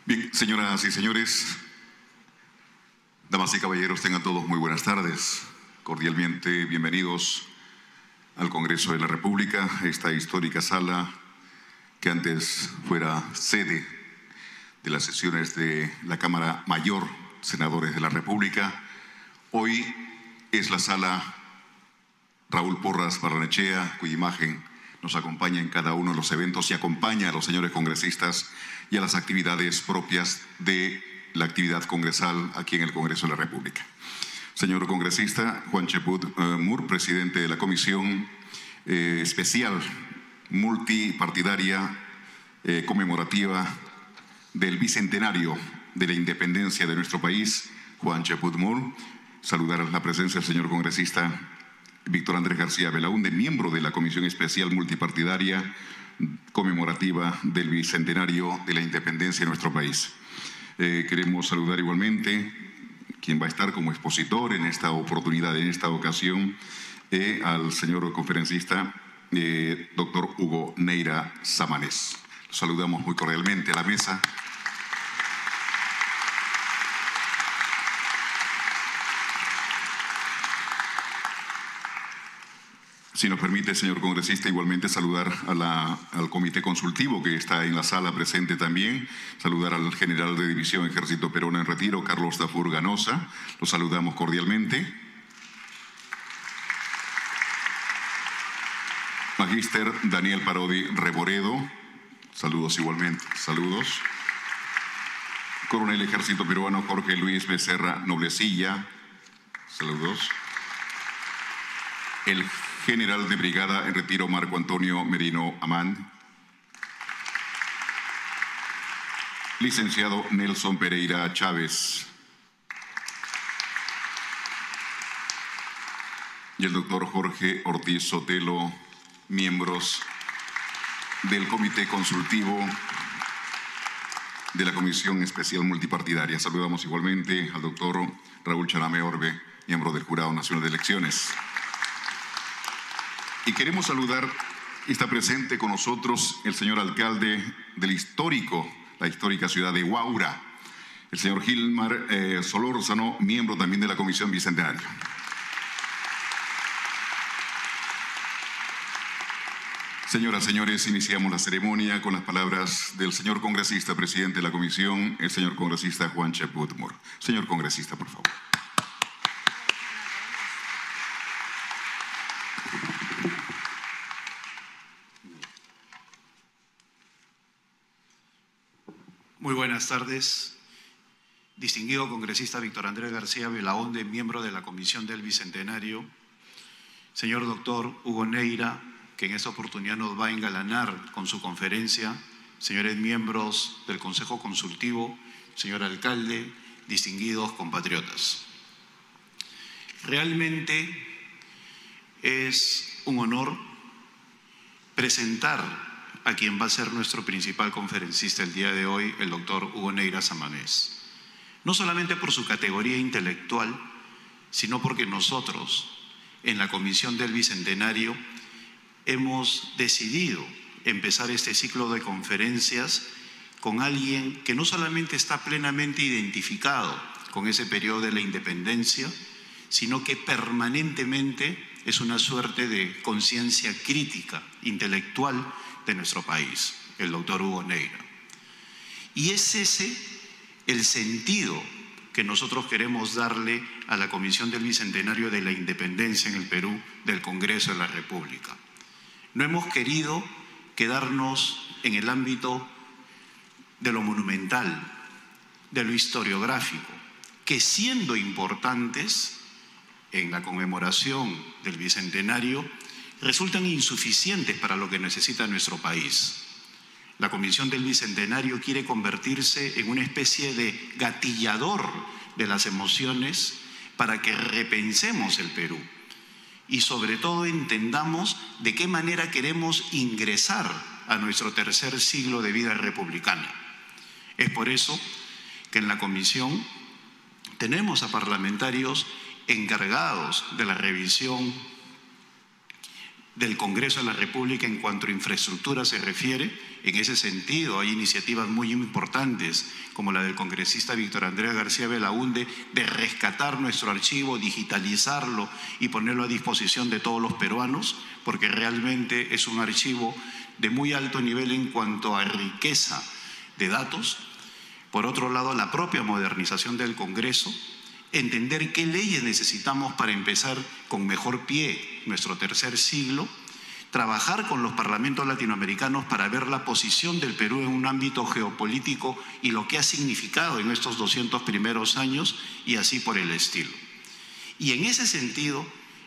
Bien, señoras y señores, damas y caballeros, tengan todos muy buenas tardes. Cordialmente bienvenidos al Congreso de la República, esta histórica sala que antes fuera sede de las sesiones de la Cámara Mayor, Senadores de la República. Hoy es la sala Raúl Porras Barrenechea, cuya imagen nos acompaña en cada uno de los eventos y acompaña a los señores congresistas y a las actividades propias de la actividad congresal aquí en el Congreso de la República. Señor congresista Juan Cheput Moore, presidente de la Comisión Especial Multipartidaria Conmemorativa del Bicentenario de la Independencia de nuestro país, Juan Cheput Moore. Saludar a la presencia del señor congresista Víctor Andrés García Belaúnde, miembro de la Comisión Especial Multipartidaria Conmemorativa del Bicentenario de la Independencia de nuestro país. Queremos saludar igualmente quien va a estar como expositor en esta oportunidad, en esta ocasión, al señor conferencista doctor Hugo Neira Samanés. Los saludamos muy cordialmente a la mesa. Si nos permite, señor congresista, igualmente saludar al comité consultivo que está en la sala presente también. Saludar al general de división Ejército Peruano en retiro, Carlos Dafur Ganosa. Lo saludamos cordialmente. Magíster Daniel Parodi Reboredo. Saludos igualmente. Saludos. Coronel Ejército Peruano Jorge Luis Becerra Noblecilla. Saludos. El general de brigada en retiro Marco Antonio Merino Amán. Licenciado Nelson Pereira Chávez. Y el doctor Jorge Ortiz Sotelo, miembros del Comité Consultivo de la Comisión Especial Multipartidaria. Saludamos igualmente al doctor Raúl Charame Orbe, miembro del Jurado Nacional de Elecciones. Y queremos saludar, está presente con nosotros el señor alcalde del la histórica ciudad de Huaura, el señor Gilmar Solórzano, miembro también de la Comisión Bicentenario. Señoras y señores, iniciamos la ceremonia con las palabras del señor congresista, presidente de la comisión, el señor congresista Juan Cheput Moore. Señor congresista, por favor. Muy buenas tardes. Distinguido congresista Víctor Andrés García Belaúnde, miembro de la Comisión del Bicentenario. Señor doctor Hugo Neira, que en esta oportunidad nos va a engalanar con su conferencia. Señores miembros del Consejo Consultivo, señor alcalde, distinguidos compatriotas. Realmente es un honor presentar a quien va a ser nuestro principal conferencista el día de hoy, el doctor Hugo Neira Samanés. No solamente por su categoría intelectual, sino porque nosotros, en la Comisión del Bicentenario, hemos decidido empezar este ciclo de conferencias con alguien que no solamente está plenamente identificado con ese periodo de la independencia, sino que permanentemente es una suerte de conciencia crítica, intelectual, de nuestro país, el doctor Hugo Neira. Y es ese el sentido que nosotros queremos darle a la Comisión del Bicentenario de la Independencia en el Perú del Congreso de la República. No hemos querido quedarnos en el ámbito de lo monumental, de lo historiográfico, que siendo importantes en la conmemoración del Bicentenario, resultan insuficientes para lo que necesita nuestro país. La Comisión del Bicentenario quiere convertirse en una especie de gatillador de las emociones para que repensemos el Perú y sobre todo entendamos de qué manera queremos ingresar a nuestro tercer siglo de vida republicana. Es por eso que en la Comisión tenemos a parlamentarios encargados de la revisión del Congreso de la República en cuanto a infraestructura se refiere. En ese sentido hay iniciativas muy importantes como la del congresista Víctor Andrés García Belaúnde de rescatar nuestro archivo, digitalizarlo y ponerlo a disposición de todos los peruanos, porque realmente es un archivo de muy alto nivel en cuanto a riqueza de datos. Por otro lado, la propia modernización del Congreso, entender qué leyes necesitamos para empezar con mejor pie nuestro tercer siglo, trabajar con los parlamentos latinoamericanos para ver la posición del Perú en un ámbito geopolítico y lo que ha significado en estos 200 primeros años y así por el estilo. Y en ese sentido,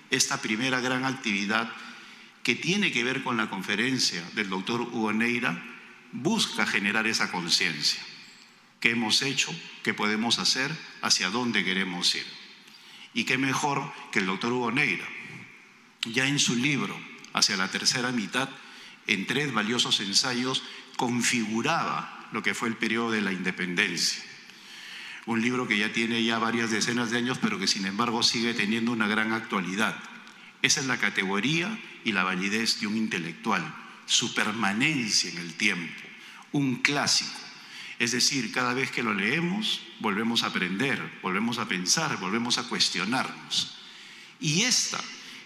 esta primera gran actividad que tiene que ver con la conferencia del doctor Hugo Neyra busca generar esa conciencia. ¿Qué hemos hecho? ¿Qué podemos hacer? ¿Hacia dónde queremos ir? Y qué mejor que el doctor Hugo Neyra, ya en su libro, Hacia la tercera mitad, en 3 valiosos ensayos, configuraba lo que fue el periodo de la independencia. Un libro que ya tiene varias decenas de años, pero que sin embargo sigue teniendo una gran actualidad. Esa es la categoría y la validez de un intelectual, su permanencia en el tiempo, un clásico. Es decir, cada vez que lo leemos, volvemos a aprender, volvemos a pensar, volvemos a cuestionarnos. Y esta,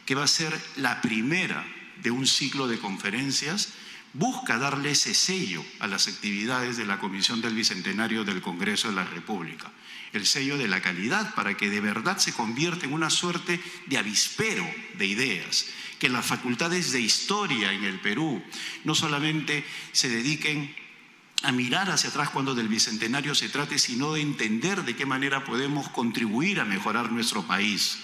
que va a ser la primera de un ciclo de conferencias, busca darle ese sello a las actividades de la Comisión del Bicentenario del Congreso de la República. El sello de la calidad, para que de verdad se convierta en una suerte de avispero de ideas, que las facultades de historia en el Perú no solamente se dediquen a mirar hacia atrás cuando del Bicentenario se trate, sino de entender de qué manera podemos contribuir a mejorar nuestro país.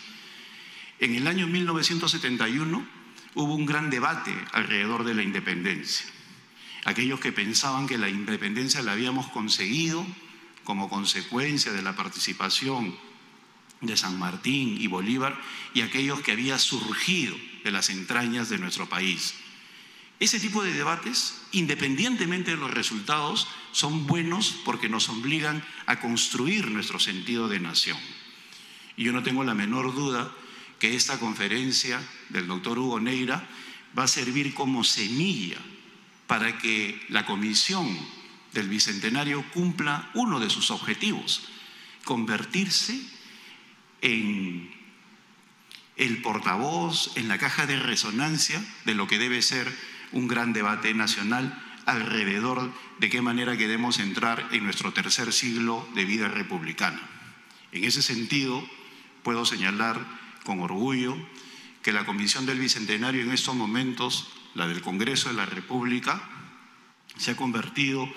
En el año 1971 hubo un gran debate alrededor de la independencia. Aquellos que pensaban que la independencia la habíamos conseguido como consecuencia de la participación de San Martín y Bolívar, y aquellos que había surgido de las entrañas de nuestro país. Ese tipo de debates, independientemente de los resultados, son buenos porque nos obligan a construir nuestro sentido de nación. Y yo no tengo la menor duda que esta conferencia del doctor Hugo Neyra va a servir como semilla para que la Comisión del Bicentenario cumpla uno de sus objetivos: convertirse en el portavoz, en la caja de resonancia de lo que debe ser un gran debate nacional alrededor de qué manera queremos entrar en nuestro tercer siglo de vida republicana. En ese sentido, puedo señalar con orgullo que la Comisión del Bicentenario en estos momentos, la del Congreso de la República, se ha convertido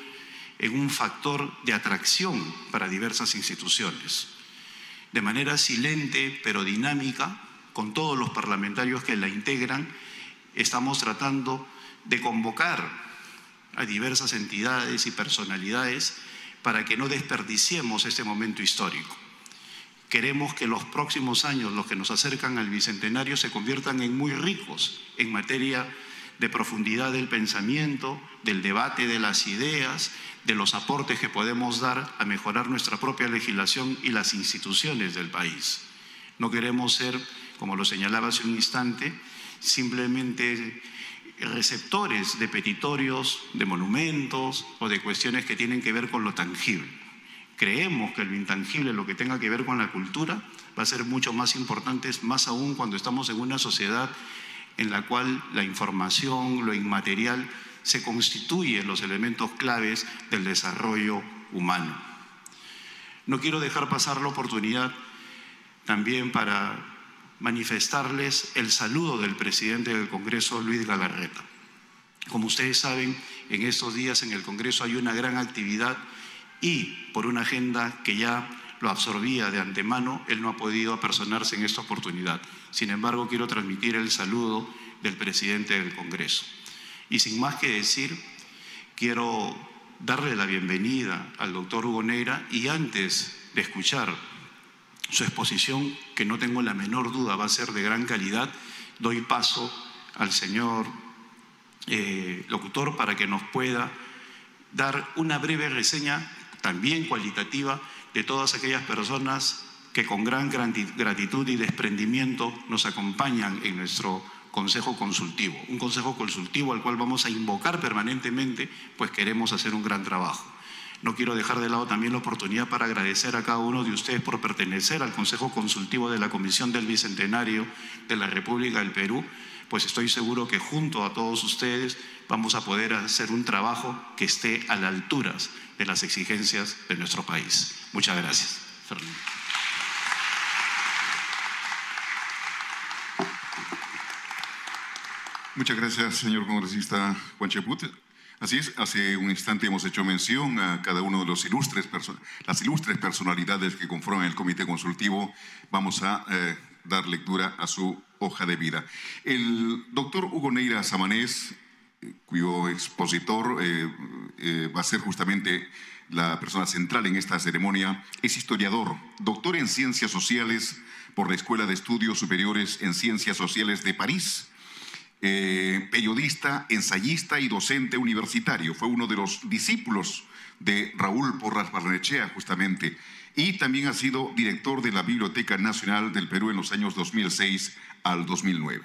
en un factor de atracción para diversas instituciones. De manera silente pero dinámica, con todos los parlamentarios que la integran, estamos tratando de convocar a diversas entidades y personalidades para que no desperdiciemos este momento histórico. Queremos que los próximos años, los que nos acercan al Bicentenario, se conviertan en muy ricos en materia de profundidad del pensamiento, del debate de las ideas, de los aportes que podemos dar a mejorar nuestra propia legislación y las instituciones del país. No queremos ser, como lo señalaba hace un instante, simplemente receptores de petitorios, de monumentos o de cuestiones que tienen que ver con lo tangible. Creemos que lo intangible, lo que tenga que ver con la cultura, va a ser mucho más importante, más aún cuando estamos en una sociedad en la cual la información, lo inmaterial, se constituyen los elementos claves del desarrollo humano. No quiero dejar pasar la oportunidad también para manifestarles el saludo del presidente del Congreso, Luis Galarreta. Como ustedes saben, en estos días en el Congreso hay una gran actividad y por una agenda que ya lo absorbía de antemano, él no ha podido apersonarse en esta oportunidad. Sin embargo, quiero transmitir el saludo del presidente del Congreso. Y sin más que decir, quiero darle la bienvenida al doctor Hugo Neyra y antes de escuchar su exposición, que no tengo la menor duda va a ser de gran calidad, doy paso al señor locutor para que nos pueda dar una breve reseña también cualitativa de todas aquellas personas que con gran gratitud y desprendimiento nos acompañan en nuestro consejo consultivo, un consejo consultivo al cual vamos a invocar permanentemente, pues queremos hacer un gran trabajo. No quiero dejar de lado también la oportunidad para agradecer a cada uno de ustedes por pertenecer al Consejo Consultivo de la Comisión del Bicentenario de la República del Perú, pues estoy seguro que junto a todos ustedes vamos a poder hacer un trabajo que esté a la altura de las exigencias de nuestro país. Muchas gracias. Fernando. Muchas gracias, señor congresista Juan Cheput. Así es, hace un instante hemos hecho mención a cada uno de las ilustres personalidades que conforman el comité consultivo. Vamos a dar lectura a su hoja de vida. El doctor Hugo Neira Samanés, cuyo expositor va a ser justamente la persona central en esta ceremonia, es historiador, doctor en Ciencias Sociales por la Escuela de Estudios Superiores en Ciencias Sociales de París. Periodista, ensayista y docente universitario. Fue uno de los discípulos de Raúl Porras Barnechea, justamente. Y también ha sido director de la Biblioteca Nacional del Perú en los años 2006 al 2009.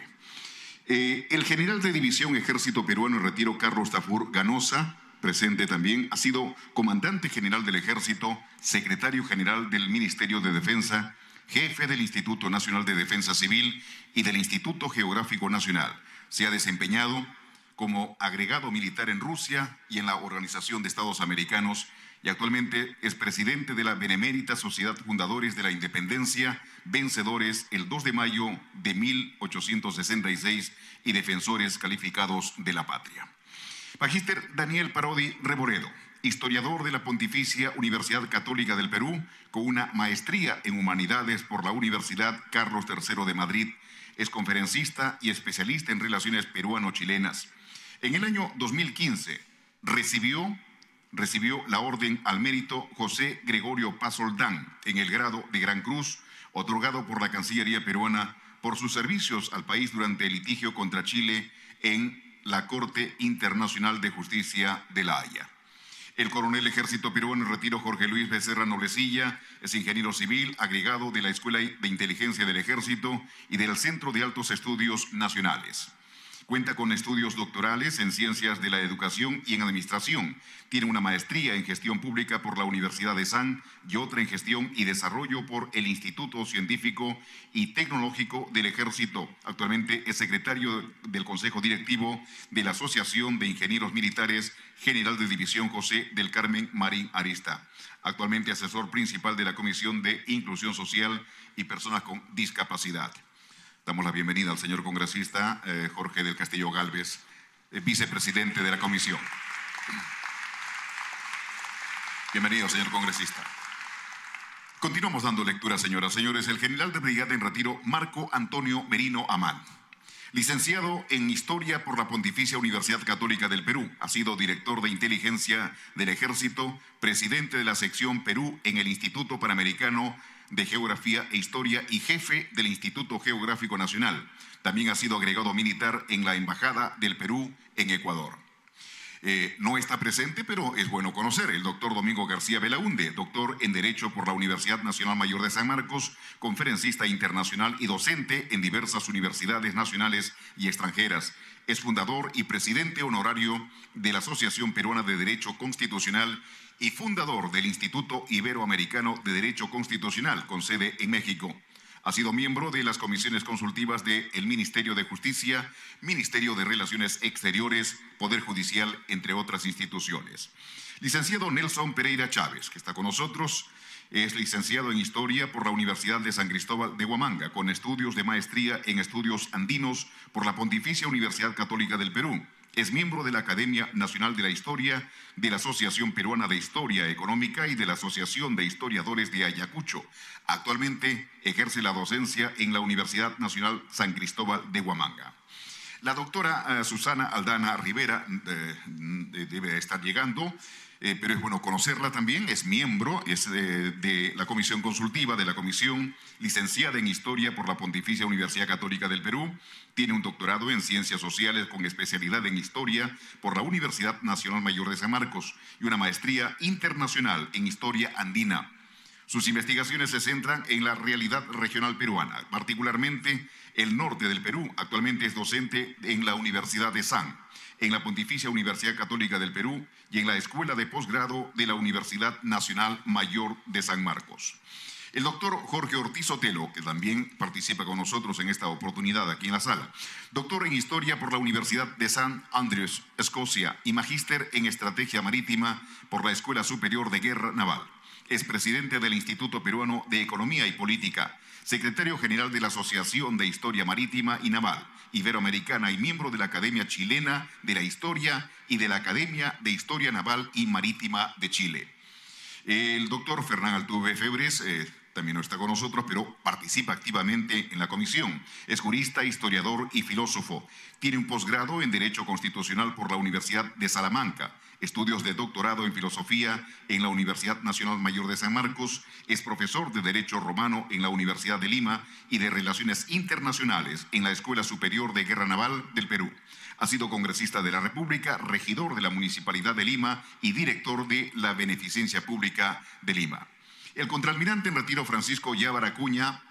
El general de división Ejército Peruano en Retiro, Carlos Tafur Ganosa, presente también, ha sido comandante general del Ejército, secretario general del Ministerio de Defensa, jefe del Instituto Nacional de Defensa Civil y del Instituto Geográfico Nacional. Se ha desempeñado como agregado militar en Rusia y en la Organización de Estados Americanos y actualmente es presidente de la Benemérita Sociedad Fundadores de la Independencia, vencedores el 2 de mayo de 1866 y defensores calificados de la patria. Magíster Daniel Parodi Reboredo, historiador de la Pontificia Universidad Católica del Perú, con una maestría en Humanidades por la Universidad Carlos III de Madrid. Es conferencista y especialista en relaciones peruano-chilenas. En el año 2015 recibió la Orden al Mérito José Gregorio Paz Oldán en el grado de Gran Cruz, otorgado por la Cancillería peruana por sus servicios al país durante el litigio contra Chile en la Corte Internacional de Justicia de La Haya. El coronel Ejército Peruano en Retiro Jorge Luis Becerra Noblecilla es ingeniero civil, agregado de la Escuela de Inteligencia del Ejército y del Centro de Altos Estudios Nacionales. Cuenta con estudios doctorales en Ciencias de la Educación y en Administración. Tiene una maestría en Gestión Pública por la Universidad de San y otra en Gestión y Desarrollo por el Instituto Científico y Tecnológico del Ejército. Actualmente es secretario del Consejo Directivo de la Asociación de Ingenieros Militares General de División José del Carmen Marín Arista. Actualmente asesor principal de la Comisión de Inclusión Social y Personas con Discapacidad. Damos la bienvenida al señor congresista Jorge del Castillo Gálvez, vicepresidente de la comisión. Bienvenido, señor congresista. Continuamos dando lectura, señoras y señores. El general de brigada en retiro, Marco Antonio Merino Amán, licenciado en Historia por la Pontificia Universidad Católica del Perú. Ha sido director de Inteligencia del Ejército, presidente de la sección Perú en el Instituto Panamericano de Geografía e Historia y jefe del Instituto Geográfico Nacional. También ha sido agregado militar en la Embajada del Perú en Ecuador. No está presente, pero es bueno conocer, el doctor Domingo García Belaúnde, doctor en Derecho por la Universidad Nacional Mayor de San Marcos, conferencista internacional y docente en diversas universidades nacionales y extranjeras. Es fundador y presidente honorario de la Asociación Peruana de Derecho Constitucional y fundador del Instituto Iberoamericano de Derecho Constitucional, con sede en México. Ha sido miembro de las comisiones consultivas del Ministerio de Justicia, Ministerio de Relaciones Exteriores, Poder Judicial, entre otras instituciones. Licenciado Nelson Pereira Chávez, que está con nosotros, es licenciado en Historia por la Universidad de San Cristóbal de Huamanga, con estudios de maestría en Estudios Andinos por la Pontificia Universidad Católica del Perú. Es miembro de la Academia Nacional de la Historia, de la Asociación Peruana de Historia Económica y de la Asociación de Historiadores de Ayacucho. Actualmente ejerce la docencia en la Universidad Nacional San Cristóbal de Huamanga. La doctora Susana Aldana Rivera debe estar llegando, pero es bueno conocerla también. Es miembro de la Comisión Consultiva de la Comisión, licenciada en Historia por la Pontificia Universidad Católica del Perú. Tiene un doctorado en Ciencias Sociales con especialidad en Historia por la Universidad Nacional Mayor de San Marcos y una maestría internacional en Historia Andina. Sus investigaciones se centran en la realidad regional peruana, particularmente el norte del Perú. Actualmente es docente en la Universidad de San, en la Pontificia Universidad Católica del Perú y en la Escuela de Posgrado de la Universidad Nacional Mayor de San Marcos. El doctor Jorge Ortiz Otelo, que también participa con nosotros en esta oportunidad aquí en la sala, doctor en Historia por la Universidad de St. Andrews, Escocia, y magíster en Estrategia Marítima por la Escuela Superior de Guerra Naval. Es presidente del Instituto Peruano de Economía y Política, secretario general de la Asociación de Historia Marítima y Naval Iberoamericana y miembro de la Academia Chilena de la Historia y de la Academia de Historia Naval y Marítima de Chile. El doctor Fernán Altuve Febres también no está con nosotros, pero participa activamente en la comisión. Es jurista, historiador y filósofo. Tiene un posgrado en Derecho Constitucional por la Universidad de Salamanca, estudios de doctorado en Filosofía en la Universidad Nacional Mayor de San Marcos, es profesor de Derecho Romano en la Universidad de Lima y de Relaciones Internacionales en la Escuela Superior de Guerra Naval del Perú. Ha sido congresista de la República, regidor de la Municipalidad de Lima y director de la Beneficencia Pública de Lima. El contraalmirante en retiro Francisco Yávar Acuña,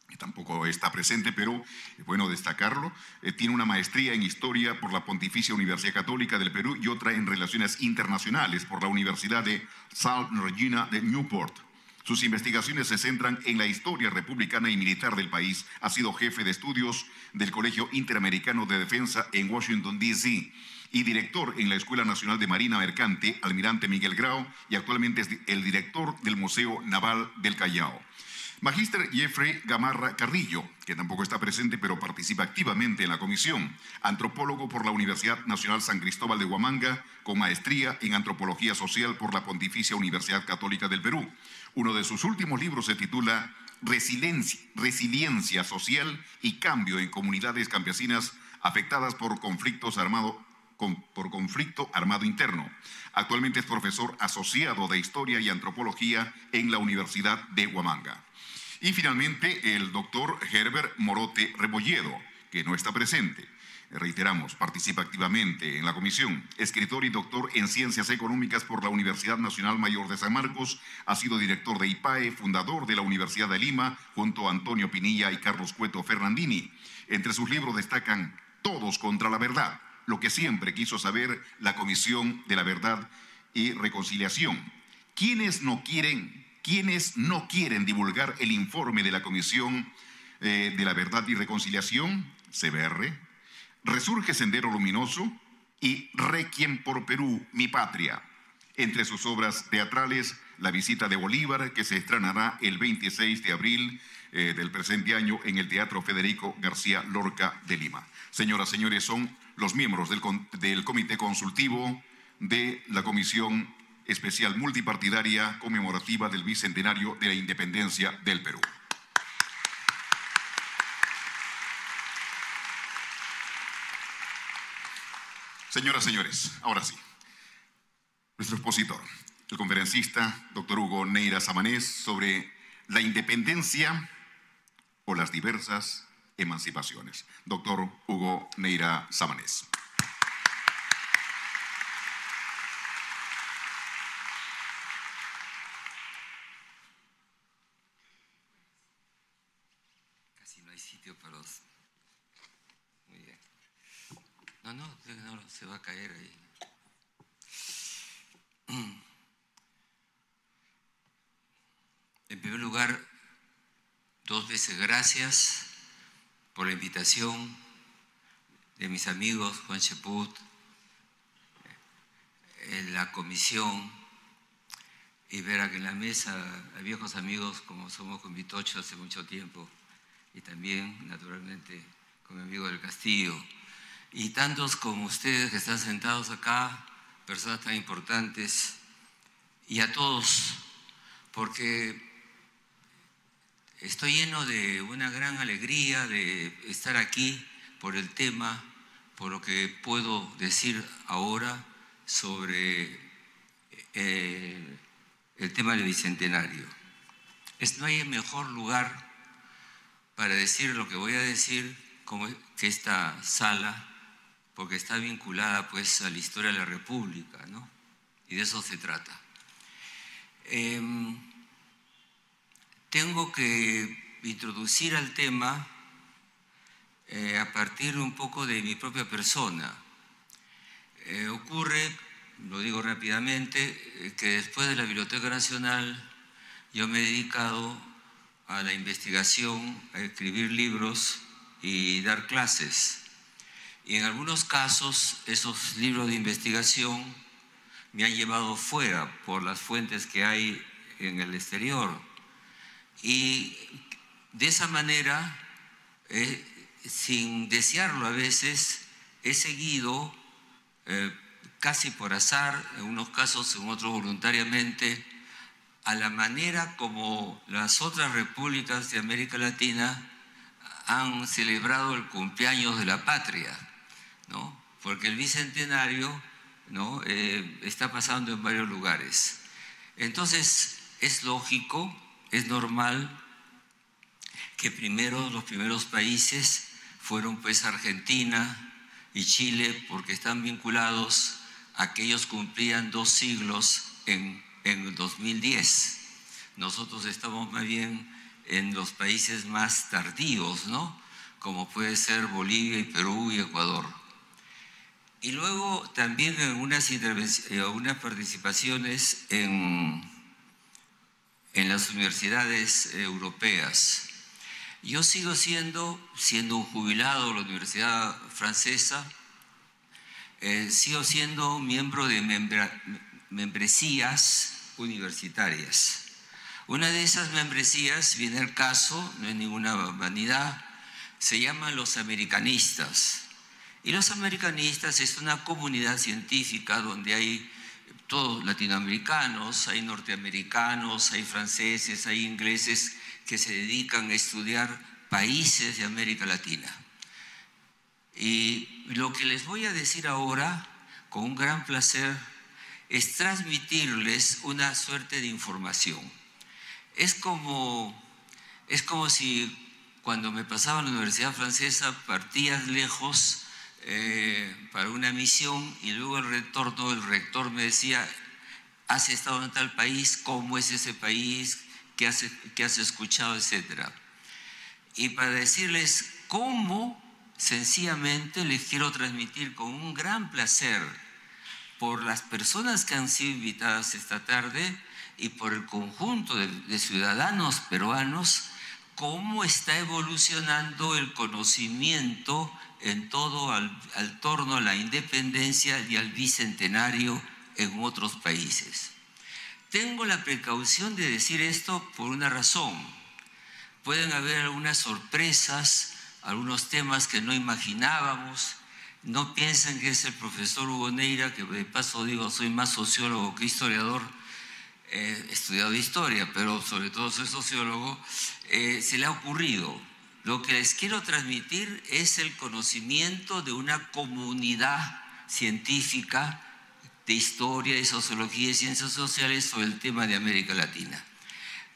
que tampoco está presente, pero es bueno destacarlo, tiene una maestría en Historia por la Pontificia Universidad Católica del Perú y otra en Relaciones Internacionales por la Universidad de South Regina de Newport. Sus investigaciones se centran en la historia republicana y militar del país. Ha sido jefe de estudios del Colegio Interamericano de Defensa en Washington, D.C., y director en la Escuela Nacional de Marina Mercante, Almirante Miguel Grau, y actualmente es el director del Museo Naval del Callao. Magíster Jeffrey Gamarra Carrillo, que tampoco está presente pero participa activamente en la comisión, antropólogo por la Universidad Nacional San Cristóbal de Huamanga, con maestría en Antropología Social por la Pontificia Universidad Católica del Perú. Uno de sus últimos libros se titula Resiliencia Social y Cambio en Comunidades Campesinas afectadas por conflicto armado interno. Actualmente es profesor asociado de Historia y Antropología en la Universidad de Huamanga. Y finalmente el doctor Herbert Morote Rebolledo, que no está presente. Reiteramos, participa activamente en la comisión. Escritor y doctor en Ciencias Económicas por la Universidad Nacional Mayor de San Marcos. Ha sido director de IPAE, fundador de la Universidad de Lima, junto a Antonio Pinilla y Carlos Cueto Fernandini. Entre sus libros destacan Todos contra la Verdad, lo que siempre quiso saber la Comisión de la Verdad y Reconciliación. ¿Quiénes no quieren divulgar el informe de la Comisión de la Verdad y Reconciliación, CBR? Resurge Sendero Luminoso y Requiem por Perú, mi patria. Entre sus obras teatrales, La visita de Bolívar, que se estrenará el 26 de abril del presente año en el Teatro Federico García Lorca de Lima. Señoras y señores, son los miembros del Comité Consultivo de la Comisión Especial Multipartidaria Conmemorativa del Bicentenario de la Independencia del Perú. Señoras y señores, ahora sí, nuestro expositor, el conferencista doctor Hugo Neira Samanés, sobre la independencia o las diversas emancipaciones. Doctor Hugo Neira Samanés. Casi no hay sitio para los... Muy bien. No, se va a caer ahí. En primer lugar, 2 veces gracias por la invitación de mis amigos Juan Cheput, en la comisión, y ver aquí en la mesa a viejos amigos como somos con Vitocho hace mucho tiempo, y también, naturalmente, con mi amigo del Castillo, y tantos como ustedes que están sentados acá, personas tan importantes, y a todos, porque estoy lleno de una gran alegría de estar aquí por el tema, por lo que puedo decir ahora sobre el tema del Bicentenario. No hay mejor lugar para decir lo que voy a decir como que esta sala, porque está vinculada pues a la historia de la República, ¿no? Y de eso se trata. tengo que introducir al tema a partir un poco de mi propia persona. Ocurre, lo digo rápidamente, que después de la Biblioteca Nacional yo me he dedicado a la investigación, a escribir libros y dar clases. Y en algunos casos esos libros de investigación me han llevado fuera por las fuentes que hay en el exterior. Y de esa manera, sin desearlo a veces, he seguido casi por azar, en unos casos, en otros voluntariamente, a la manera como las otras repúblicas de América Latina han celebrado el cumpleaños de la patria, ¿no? Porque el bicentenario, ¿no?, está pasando en varios lugares. Entonces, es lógico, es normal que los primeros países fueron pues Argentina y Chile, porque están vinculados a que ellos cumplían 2 siglos en 2010. Nosotros estamos más bien en los países más tardíos, ¿no?, como puede ser Bolivia y Perú y Ecuador. Y luego también en algunas participaciones en las universidades europeas. Yo sigo siendo un jubilado de la Universidad Francesa, sigo siendo miembro de membresías universitarias. Una de esas membresías, viene el caso, no es ninguna vanidad, se llaman los americanistas. Y los americanistas es una comunidad científica donde hay todos latinoamericanos, hay norteamericanos, hay franceses, hay ingleses que se dedican a estudiar países de América Latina. Y lo que les voy a decir ahora, con un gran placer, es transmitirles una suerte de información. Es como si cuando me pasaba a la Universidad Francesa partías lejos para una misión y luego el rector me decía: ¿has estado en tal país? ¿Cómo es ese país? ¿Qué has escuchado? Etcétera. Y para decirles cómo, sencillamente les quiero transmitir con un gran placer, por las personas que han sido invitadas esta tarde y por el conjunto de ciudadanos peruanos, cómo está evolucionando el conocimiento en todo al torno a la independencia y al bicentenario en otros países. Tengo la precaución de decir esto por una razón. Pueden haber algunas sorpresas, algunos temas que no imaginábamos. No piensen que es el profesor Hugo Neira, que de paso digo, soy más sociólogo que historiador. He estudiado historia, pero sobre todo soy sociólogo. Se le ha ocurrido. Lo que les quiero transmitir es el conocimiento de una comunidad científica de historia, de sociología y ciencias sociales sobre el tema de América Latina.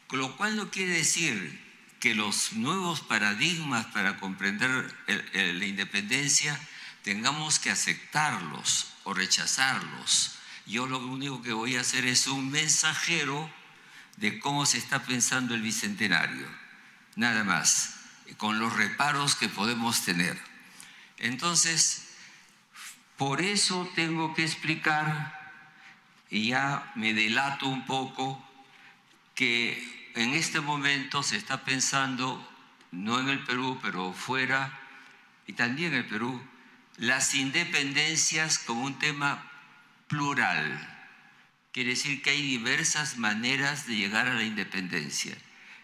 Con lo cual no quiere decir que los nuevos paradigmas para comprender la independencia tengamos que aceptarlos o rechazarlos. Yo lo único que voy a hacer es un mensajero de cómo se está pensando el bicentenario, nada más, con los reparos que podemos tener. Entonces, por eso tengo que explicar, y ya me delato un poco, que en este momento se está pensando, no en el Perú, pero fuera, y también en el Perú, las independencias como un tema plural. Quiere decir que hay diversas maneras de llegar a la independencia.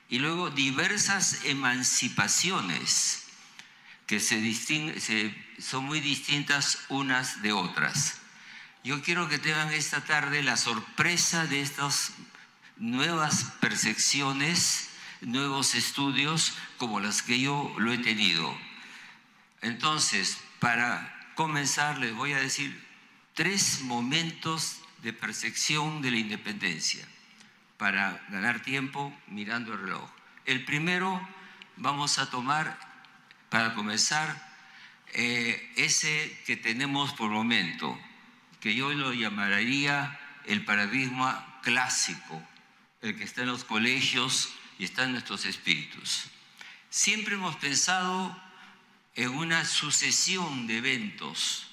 Y luego diversas emancipaciones que son muy distintas unas de otras. Yo quiero que tengan esta tarde la sorpresa de estas nuevas percepciones, nuevos estudios como las que yo lo he tenido. Entonces, para comenzar, les voy a decir 3 momentos de percepción de la independencia, para ganar tiempo mirando el reloj. El primero, vamos a tomar, para comenzar, ese que tenemos por momento, que yo lo llamaría el paradigma clásico, el que está en los colegios y está en nuestros espíritus. Siempre hemos pensado en una sucesión de eventos.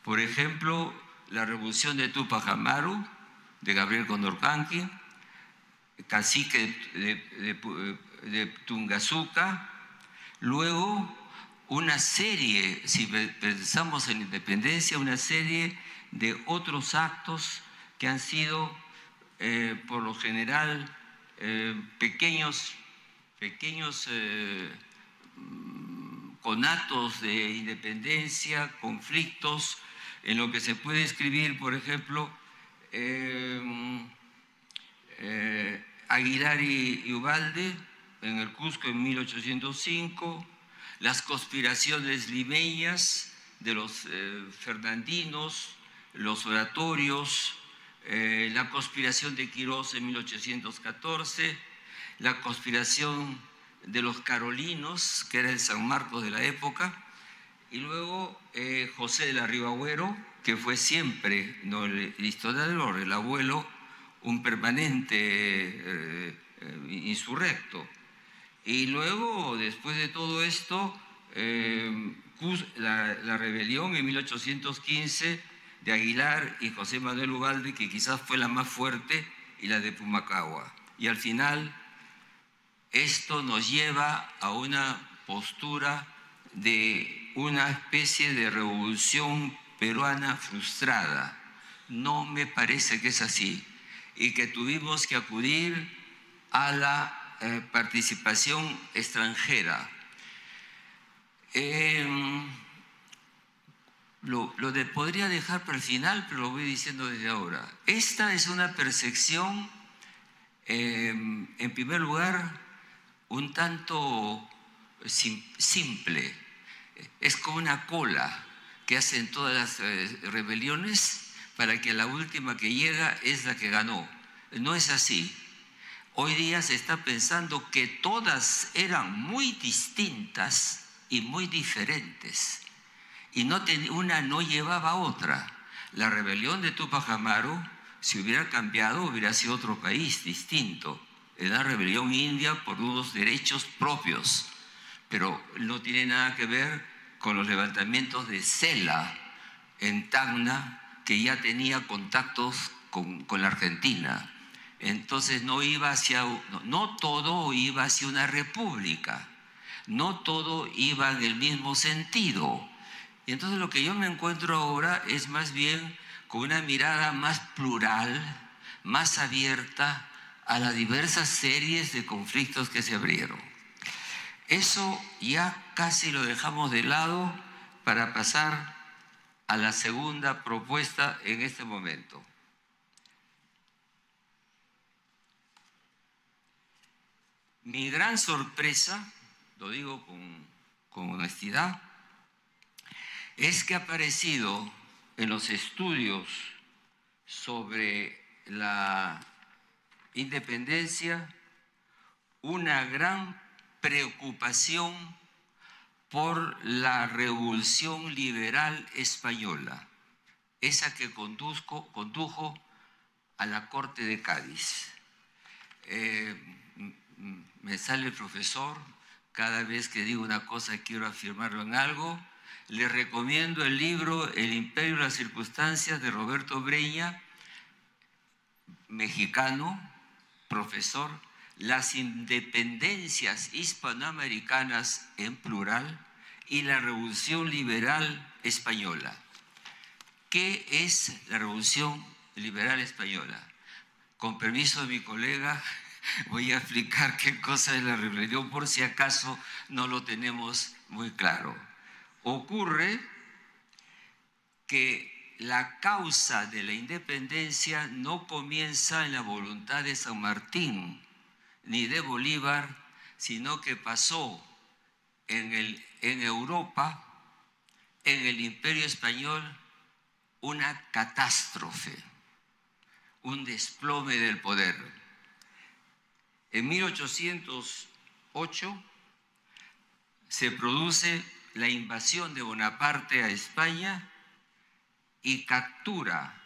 Por ejemplo, la revolución de Tupac Amaru, de Gabriel Condorcanqui, cacique de Tungazuca, luego una serie, si pensamos en independencia, una serie de otros actos que han sido, por lo general, pequeños conatos de independencia, conflictos, en lo que se puede escribir, por ejemplo, Aguilar y Ubalde en el Cusco en 1805, las conspiraciones limeñas de los fernandinos, los oratorios, la conspiración de Quirós en 1814, la conspiración de los carolinos, que era el San Marcos de la época, y luego José de la Ribagüero, que fue siempre, no el historiador, el abuelo, un permanente insurrecto. Y luego, después de todo esto, la rebelión en 1815 de Aguilar y José Manuel Ubalde, que quizás fue la más fuerte, y la de Pumacahua. Y al final, esto nos lleva a una postura de una especie de revolución peruana frustrada. No me parece que es así, y que tuvimos que acudir a la participación extranjera. Podría dejar para el final, pero lo voy diciendo desde ahora. Esta es una percepción, en primer lugar, un tanto simple. Es como una cola que hacen todas las rebeliones para que la última que llega es la que ganó. No es así. Hoy día se está pensando que todas eran muy distintas y muy diferentes. Y una no llevaba a otra. La rebelión de Tupac Amaru, si hubiera cambiado, hubiera sido otro país distinto. Era la rebelión india por unos derechos propios, pero no tiene nada que ver con los levantamientos de Cela en Tacna, que ya tenía contactos con la Argentina. Entonces no todo iba hacia una república, no todo iba en el mismo sentido. Y entonces lo que yo me encuentro ahora es más bien con una mirada más plural, más abierta a las diversas series de conflictos que se abrieron. Eso ya casi lo dejamos de lado para pasar a la segunda propuesta en este momento. Mi gran sorpresa, lo digo con honestidad, es que ha aparecido en los estudios sobre la independencia una gran preocupación por la revolución liberal española, esa que condujo a la Corte de Cádiz. Me sale el profesor, cada vez que digo una cosa quiero afirmarlo en algo. Les recomiendo el libro El Imperio y las Circunstancias de Roberto Breña, mexicano, profesor, Las independencias hispanoamericanas en plural y la Revolución Liberal Española. ¿Qué es la Revolución Liberal Española? Con permiso de mi colega, voy a explicar qué cosa es la rebelión, por si acaso no lo tenemos muy claro. Ocurre que la causa de la independencia no comienza en la voluntad de San Martín ni de Bolívar, sino que pasó en Europa, en el Imperio Español, una catástrofe, un desplome del poder. En 1808 se produce la invasión de Bonaparte a España y captura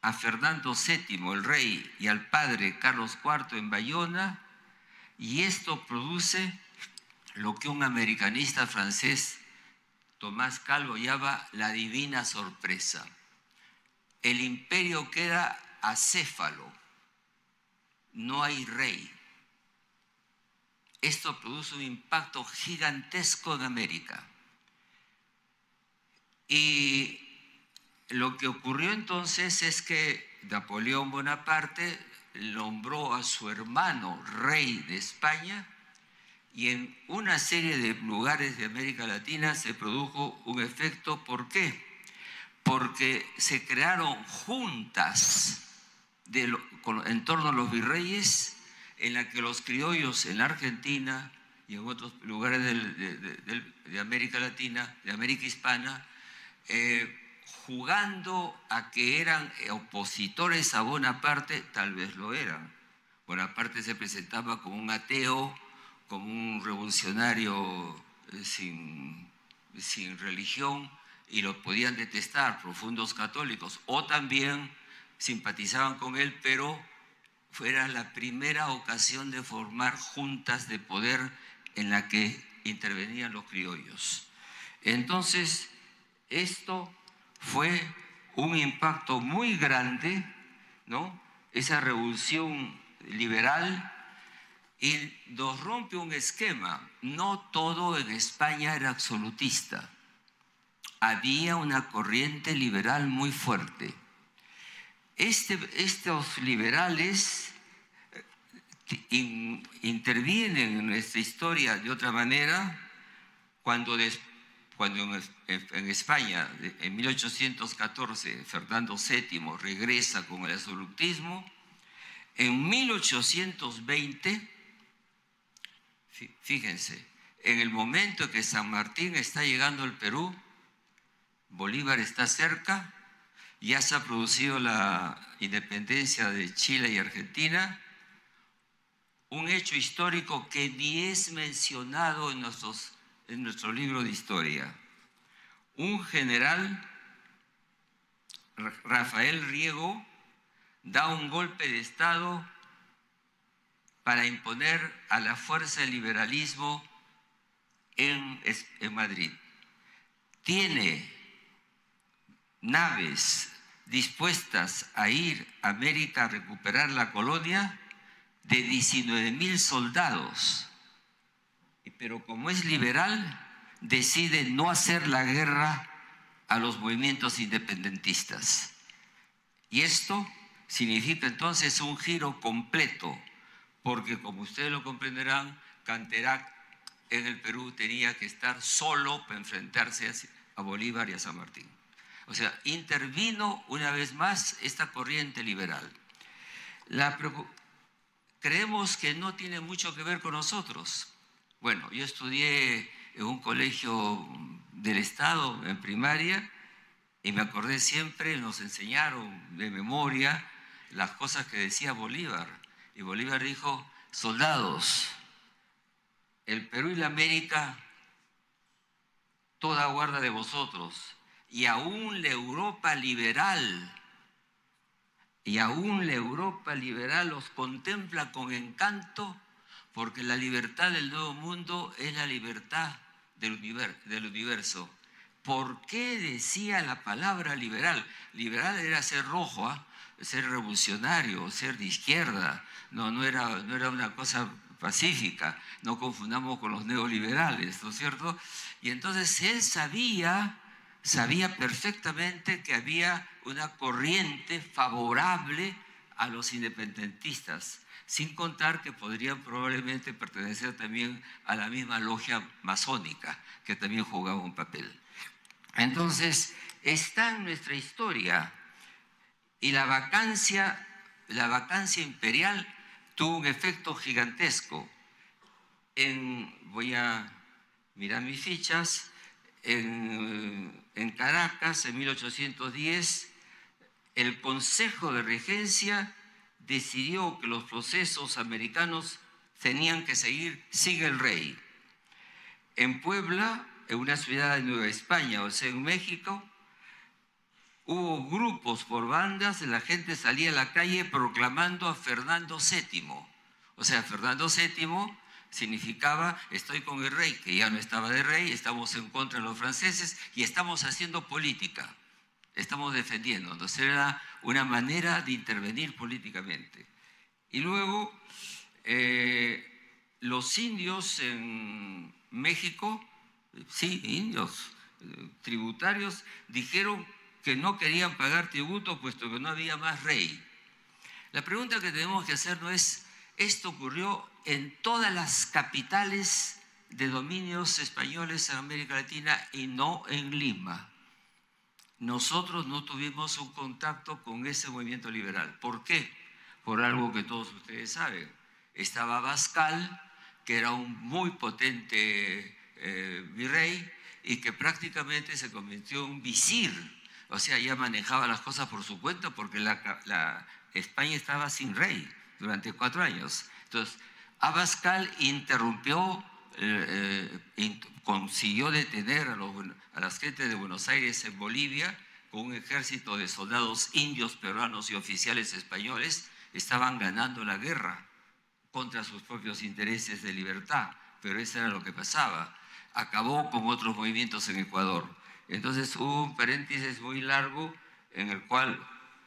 a Fernando VII, el rey, y al padre Carlos IV en Bayona, Y esto produce lo que un americanista francés, Tomás Calvo, llama la divina sorpresa. El imperio queda acéfalo, no hay rey. Esto produce un impacto gigantesco en América. Y lo que ocurrió entonces es que Napoleón Bonaparte nombró a su hermano rey de España, y en una serie de lugares de América Latina se produjo un efecto. ¿Por qué? Porque se crearon juntas en torno a los virreyes, en la que los criollos en la Argentina y en otros lugares de América Latina, de América Hispana, jugando a que eran opositores a Bonaparte, tal vez lo eran. Bonaparte se presentaba como un ateo, como un revolucionario sin religión, y lo podían detestar, profundos católicos, o también simpatizaban con él, pero fuera la primera ocasión de formar juntas de poder en la que intervenían los criollos. Entonces, esto fue un impacto muy grande, ¿no? Esa revolución liberal, y nos rompe un esquema. No todo en España era absolutista. Había una corriente liberal muy fuerte. Estos liberales intervienen en nuestra historia de otra manera cuando en España, en 1814, Fernando VII regresa con el absolutismo. En 1820, fíjense, en el momento que San Martín está llegando al Perú, Bolívar está cerca, ya se ha producido la independencia de Chile y Argentina, un hecho histórico que ni es mencionado en nuestro libro de historia. Un general, Rafael Riego, da un golpe de Estado para imponer a la fuerza del liberalismo en Madrid. Tiene naves dispuestas a ir a América a recuperar la colonia de 19,000 soldados. Pero como es liberal, decide no hacer la guerra a los movimientos independentistas. Y esto significa entonces un giro completo, porque como ustedes lo comprenderán, Canterac en el Perú tenía que estar solo para enfrentarse a Bolívar y a San Martín. O sea, intervino una vez más esta corriente liberal. Creemos que no tiene mucho que ver con nosotros. Bueno, yo estudié en un colegio del Estado en primaria y me acordé siempre, nos enseñaron de memoria las cosas que decía Bolívar. Y Bolívar dijo: soldados, el Perú y la América toda guarda de vosotros, y aún la Europa liberal os contempla con encanto, porque la libertad del Nuevo Mundo es la libertad del universo. ¿Por qué decía la palabra liberal? Liberal era ser rojo, ser revolucionario, ser de izquierda, no era una cosa pacífica. No confundamos con los neoliberales, ¿no es cierto? Y entonces él sabía perfectamente que había una corriente favorable a los independentistas, sin contar que podrían probablemente pertenecer también a la misma logia masónica, que también jugaba un papel. Entonces, está en nuestra historia, y la vacancia imperial tuvo un efecto gigantesco. Voy a mirar mis fichas. En Caracas, en 1810, el Consejo de Regencia decidió que los procesos americanos tenían que sigue el rey. En Puebla, en una ciudad de Nueva España, o sea, en México, hubo grupos por bandas, la gente salía a la calle proclamando a Fernando VII. O sea, Fernando VII significaba estoy con el rey, que ya no estaba de rey, estamos en contra de los franceses y estamos haciendo política, estamos defendiéndonos. Era una manera de intervenir políticamente. Y luego, los indios en México, sí, indios tributarios, dijeron que no querían pagar tributo puesto que no había más rey. La pregunta que tenemos que hacernos es, esto ocurrió en todas las capitales de dominios españoles en América Latina y no en Lima. Nosotros no tuvimos un contacto con ese movimiento liberal. ¿Por qué? Por algo que todos ustedes saben. Estaba Abascal, que era un muy potente virrey y que prácticamente se convirtió en un visir. O sea, ya manejaba las cosas por su cuenta porque España estaba sin rey durante 4 años. Entonces, Abascal interrumpió, consiguió detener a las gentes de Buenos Aires en Bolivia con un ejército de soldados indios, peruanos y oficiales españoles. Estaban ganando la guerra contra sus propios intereses de libertad, pero eso era lo que pasaba. Acabó con otros movimientos en Ecuador. Entonces hubo un paréntesis muy largo en el cual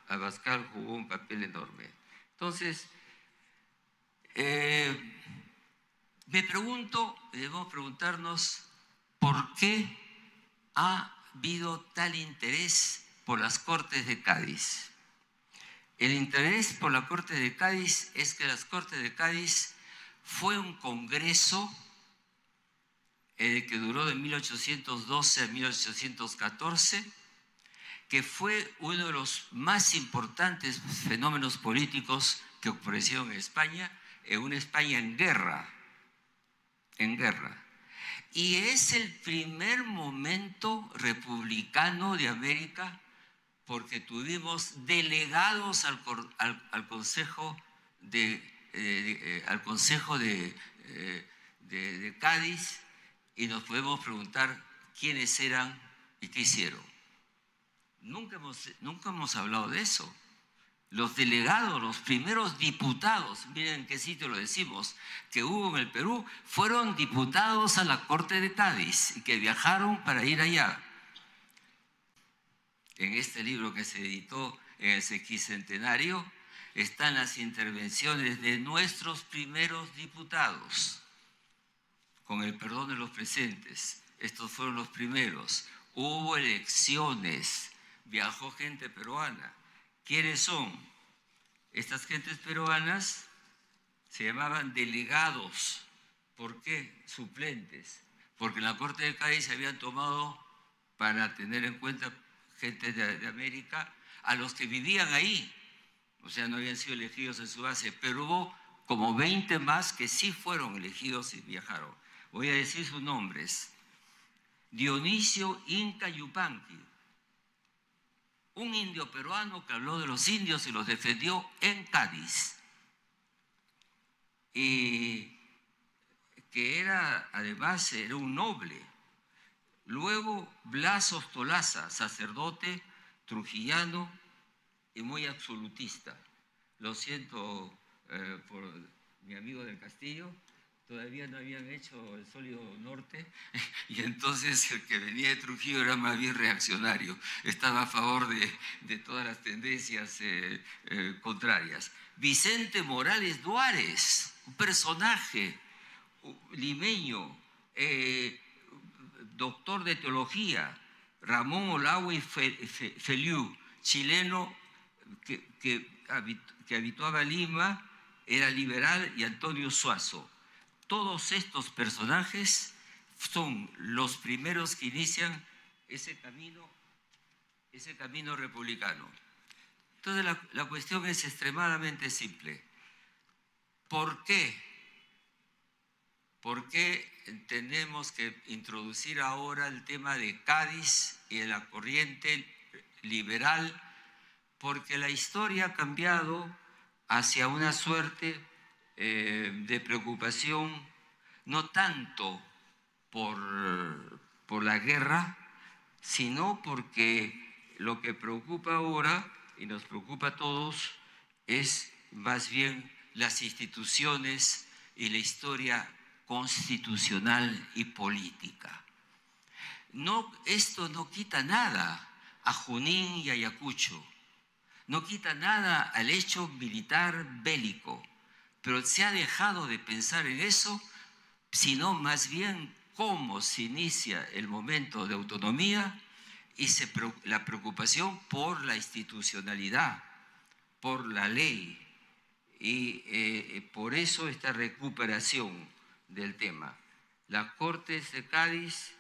Abascal jugó un papel enorme. Entonces, me pregunto, debemos preguntarnos, ¿por qué ha habido tal interés por las Cortes de Cádiz? El interés por la Corte de Cádiz es que las Cortes de Cádiz fue un congreso que duró de 1812 a 1814, que fue uno de los más importantes fenómenos políticos que ocurrieron en España, en una España en guerra. Y es el primer momento republicano de América porque tuvimos delegados al Consejo de Cádiz y nos podemos preguntar quiénes eran y qué hicieron. Nunca hemos hablado de eso. Los delegados, los primeros diputados, miren en qué sitio lo decimos, que hubo en el Perú, fueron diputados a la Corte de Cádiz y que viajaron para ir allá. En este libro que se editó en el sesquicentenario están las intervenciones de nuestros primeros diputados, con el perdón de los presentes. Estos fueron los primeros. Hubo elecciones, viajó gente peruana. ¿Quiénes son? Estas gentes peruanas se llamaban delegados. ¿Por qué? Suplentes. Porque en la Corte de Cádiz se habían tomado para tener en cuenta gente de América a los que vivían ahí. O sea, no habían sido elegidos en su base, pero hubo como 20 más que sí fueron elegidos y viajaron. Voy a decir sus nombres. Dionisio Inca Yupanqui, un indio peruano que habló de los indios y los defendió en Cádiz. Y que además era un noble. Luego Blas Ostolaza, sacerdote trujillano y muy absolutista. Lo siento por mi amigo del Castillo, todavía no habían hecho el sólido norte y entonces el que venía de Trujillo era más bien reaccionario, estaba a favor de todas las tendencias contrarias. Vicente Morales Duárez, un personaje limeño, doctor de teología. Ramón Olawi Feliu, chileno que habituaba a Lima, era liberal, y Antonio Suazo. Todos estos personajes son los primeros que inician ese camino republicano. Entonces la cuestión es extremadamente simple. ¿Por qué? ¿Por qué tenemos que introducir ahora el tema de Cádiz y de la corriente liberal? Porque la historia ha cambiado hacia una suerte de preocupación, no tanto por la guerra, sino porque lo que preocupa ahora, y nos preocupa a todos, es más bien las instituciones y la historia constitucional y política. Esto no quita nada a Junín y Ayacucho, no quita nada al hecho militar bélico, pero se ha dejado de pensar en eso, sino más bien cómo se inicia el momento de autonomía y la preocupación por la institucionalidad, por la ley, y por eso esta recuperación del tema. Las Cortes de Cádiz,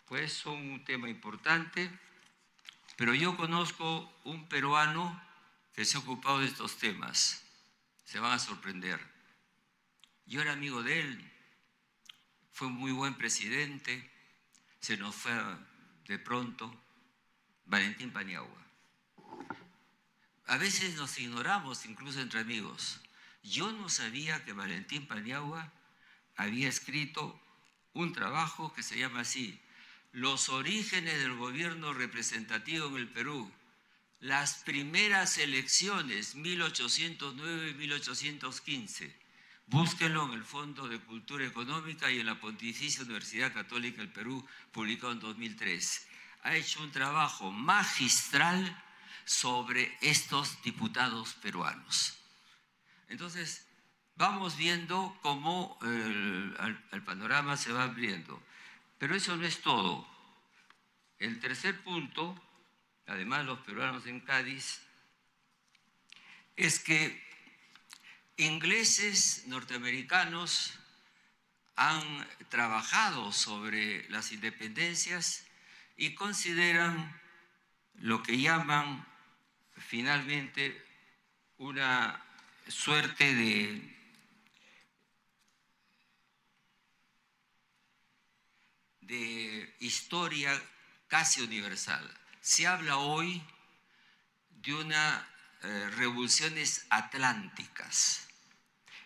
pues, son un tema importante, pero yo conozco un peruano que se ha ocupado de estos temas. Se van a sorprender. Yo era amigo de él, fue un muy buen presidente, se nos fue de pronto, Valentín Paniagua. A veces nos ignoramos, incluso entre amigos. Yo no sabía que Valentín Paniagua había escrito un trabajo que se llama así: Los orígenes del gobierno representativo en el Perú. Las primeras elecciones, 1809 y 1815. Búsquenlo en el Fondo de Cultura Económica y en la Pontificia Universidad Católica del Perú, publicado en 2003. Ha hecho un trabajo magistral sobre estos diputados peruanos. Entonces, vamos viendo cómo el panorama se va abriendo. Pero eso no es todo. El tercer punto, además de los peruanos en Cádiz, es que ingleses, norteamericanos han trabajado sobre las independencias y consideran lo que llaman finalmente una suerte de historia casi universal. Se habla hoy de unas revoluciones atlánticas.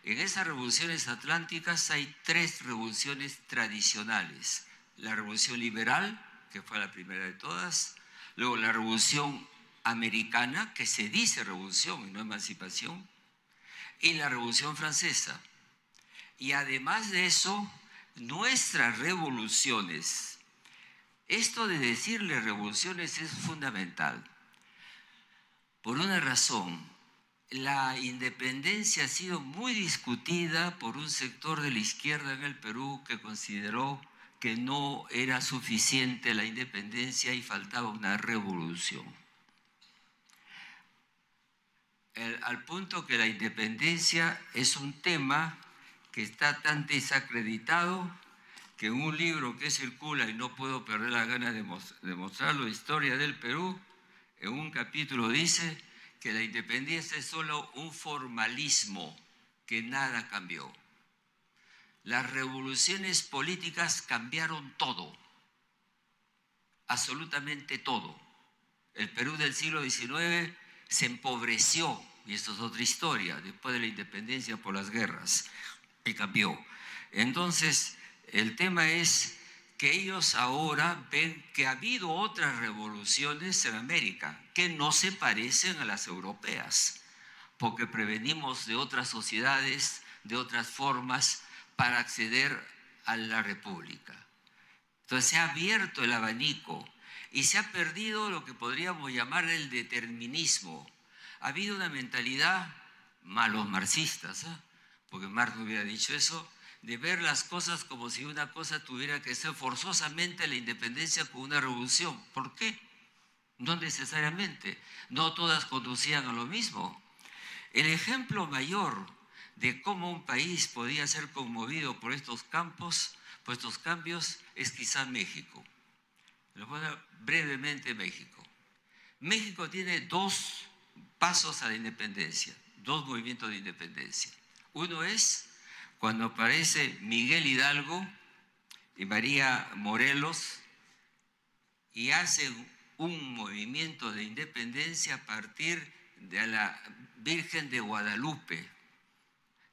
En esas revoluciones atlánticas hay tres revoluciones tradicionales. La revolución liberal, que fue la primera de todas, luego la revolución americana, que se dice revolución y no emancipación, y la revolución francesa. Y además de eso, nuestras revoluciones. Esto de decirle revoluciones es fundamental. Por una razón, la independencia ha sido muy discutida por un sector de la izquierda en el Perú que consideró que no era suficiente la independencia y faltaba una revolución. Al punto que la independencia es un tema que está tan desacreditado que en un libro que circula, y no puedo perder la gana de mostrarlo, Historia del Perú, en un capítulo dice que la independencia es solo un formalismo, que nada cambió. Las revoluciones políticas cambiaron todo, absolutamente todo. El Perú del siglo XIX se empobreció, y esto es otra historia, después de la independencia por las guerras, y cambió. Entonces, el tema es que ellos ahora ven que ha habido otras revoluciones en América que no se parecen a las europeas, porque prevenimos de otras sociedades, de otras formas, para acceder a la república. Entonces se ha abierto el abanico y se ha perdido lo que podríamos llamar el determinismo. Ha habido una mentalidad, malos marxistas, porque Marx no hubiera dicho eso, de ver las cosas como si una cosa tuviera que ser forzosamente la independencia con una revolución. ¿Por qué? No necesariamente. No todas conducían a lo mismo. El ejemplo mayor de cómo un país podía ser conmovido por estos cambios, es quizá México. Lo voy a dar brevemente México. México tiene dos pasos a la independencia, dos movimientos de independencia. Uno es cuando aparece Miguel Hidalgo y María Morelos y hacen un movimiento de independencia a partir de la Virgen de Guadalupe,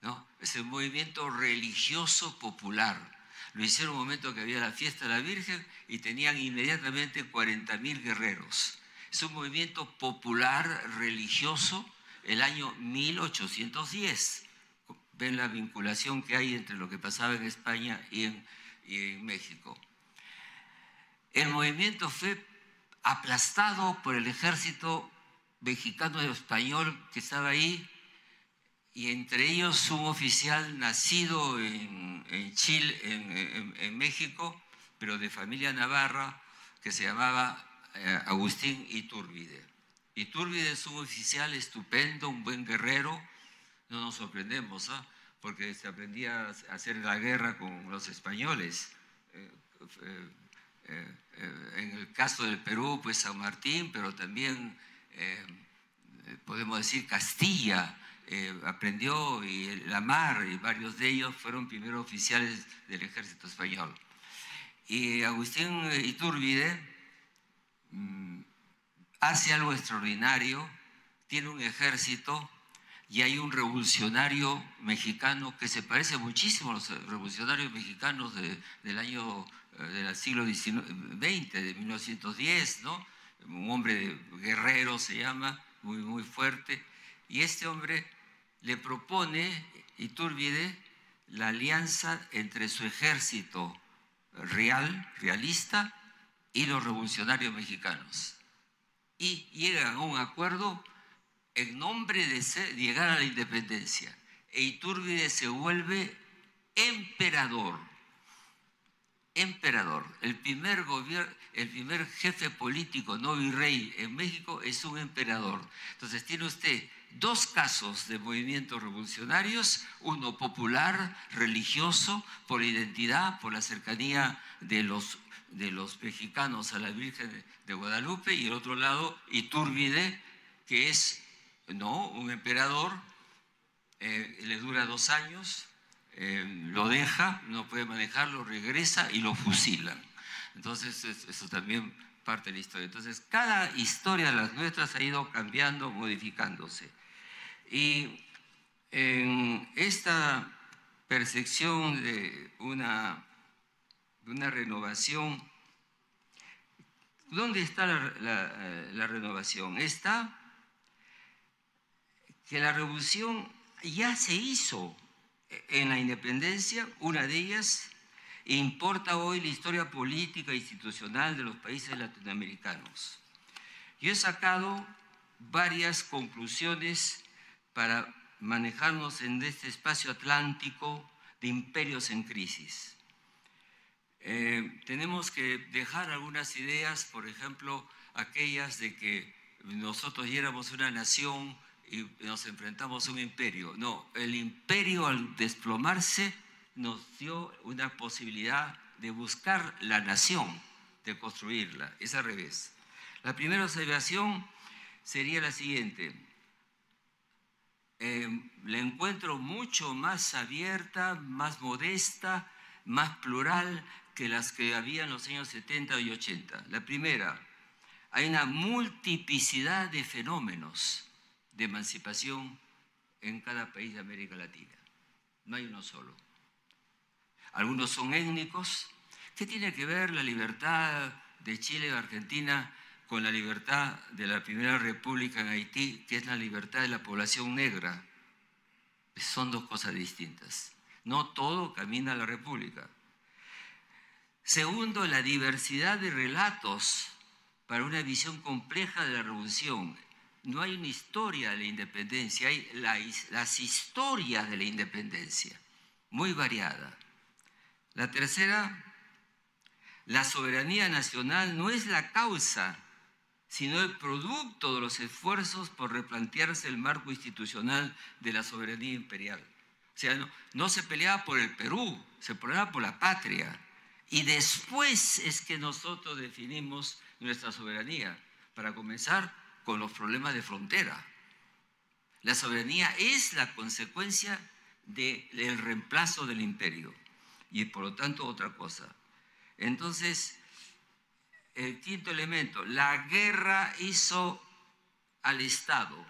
¿no? Es un movimiento religioso popular. Lo hicieron en un momento que había la fiesta de la Virgen y tenían inmediatamente 40.000 guerreros. Es un movimiento popular religioso el año 1810. ven la vinculación que hay entre lo que pasaba en España y en México. El movimiento fue aplastado por el ejército mexicano y español que estaba ahí, y entre ellos un oficial nacido en Chile, en México, pero de familia navarra, que se llamaba Agustín Iturbide. Iturbide es un oficial estupendo, un buen guerrero. No nos sorprendemos, ¿eh? Porque se aprendía a hacer la guerra con los españoles. En el caso del Perú, pues San Martín, pero también podemos decir Castilla aprendió, y la Mar, y varios de ellos fueron primeros oficiales del ejército español. Y Agustín Iturbide hace algo extraordinario, tiene un ejército, y hay un revolucionario mexicano que se parece muchísimo a los revolucionarios mexicanos del siglo XX, de 1910, ¿no? Un hombre guerrero se llama, muy fuerte, y este hombre le propone, Iturbide, la alianza entre su ejército realista y los revolucionarios mexicanos. Y llegan a un acuerdo en nombre de llegar a la independencia. E Iturbide se vuelve emperador. El primer jefe político, no virrey, en México es un emperador. Entonces tiene usted dos casos de movimientos revolucionarios, uno popular, religioso, por identidad, por la cercanía de los mexicanos a la Virgen de Guadalupe, y el otro lado, Iturbide, que es un emperador, le dura 2 años, lo deja, no puede manejarlo, regresa y lo fusilan. Entonces eso también parte de la historia. Entonces cada historia de las nuestras ha ido cambiando, modificándose. Y en esta percepción de una renovación, ¿dónde está la renovación? Está que la revolución ya se hizo en la independencia, una de ellas, e importa hoy la historia política e institucional de los países latinoamericanos. Yo he sacado varias conclusiones para manejarnos en este espacio atlántico de imperios en crisis. Tenemos que dejar algunas ideas, por ejemplo, aquellas de que nosotros ya éramos una nación y nos enfrentamos a un imperio. No, el imperio, al desplomarse, nos dio una posibilidad de buscar la nación, de construirla. Es al revés. La primera observación sería la siguiente. La encuentro mucho más abierta, más modesta, más plural que las que había en los años 70 y 80. La primera, hay una multiplicidad de fenómenos de emancipación en cada país de América Latina. No hay uno solo. Algunos son étnicos. ¿Qué tiene que ver la libertad de Chile y Argentina con la libertad de la Primera República en Haití, que es la libertad de la población negra? Son dos cosas distintas. No todo camina a la República. Segundo, la diversidad de relatos para una visión compleja de la revolución. No hay una historia de la independencia, hay las historias de la independencia, muy variada. La tercera, la soberanía nacional no es la causa, sino el producto de los esfuerzos por replantearse el marco institucional de la soberanía imperial. O sea, no se peleaba por el Perú, se peleaba por la patria. Y después es que nosotros definimos nuestra soberanía, para comenzar con los problemas de frontera. La soberanía es la consecuencia del reemplazo del imperio y por lo tanto otra cosa. Entonces, el quinto elemento, la guerra hizo al Estado.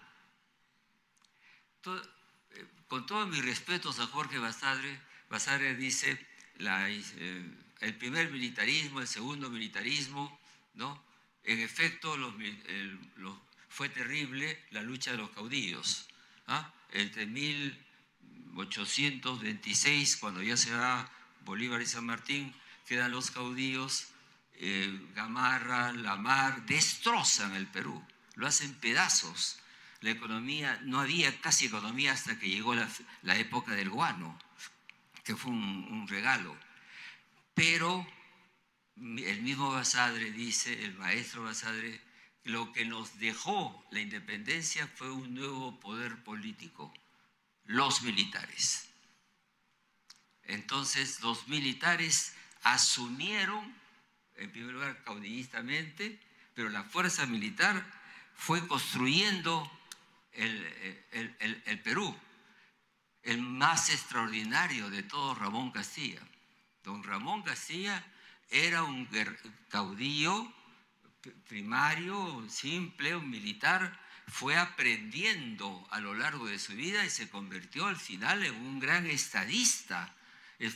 Con todos mis respetos a Jorge Basadre dice el primer militarismo, el segundo militarismo, ¿no? En efecto, fue terrible la lucha de los caudillos. Entre 1826, cuando ya se va Bolívar y San Martín, quedan los caudillos, Gamarra, Lamar, destrozan el Perú, lo hacen pedazos. La economía, no había casi economía hasta que llegó la época del guano, que fue un regalo. Pero el mismo Basadre dice, el maestro Basadre, lo que nos dejó la independencia fue un nuevo poder político, los militares. Entonces los militares asumieron, en primer lugar caudillistamente, pero la fuerza militar fue construyendo el Perú. El más extraordinario de todos, Ramón Castilla. Don Ramón Castilla era un caudillo primario, simple, un militar, fue aprendiendo a lo largo de su vida y se convirtió al final en un gran estadista.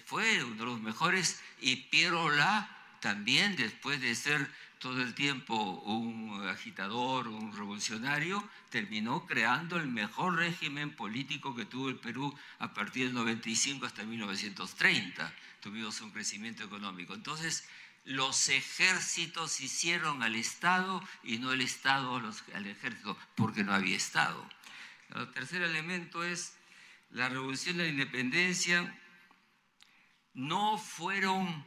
Fue uno de los mejores, y Piero Olá también, después de ser todo el tiempo un agitador, un revolucionario, terminó creando el mejor régimen político que tuvo el Perú a partir del 95 hasta 1930. Tuvimos un crecimiento económico. Entonces, los ejércitos hicieron al Estado y no el Estado al ejército, porque no había Estado. El tercer elemento es la revolución de la independencia. No fueron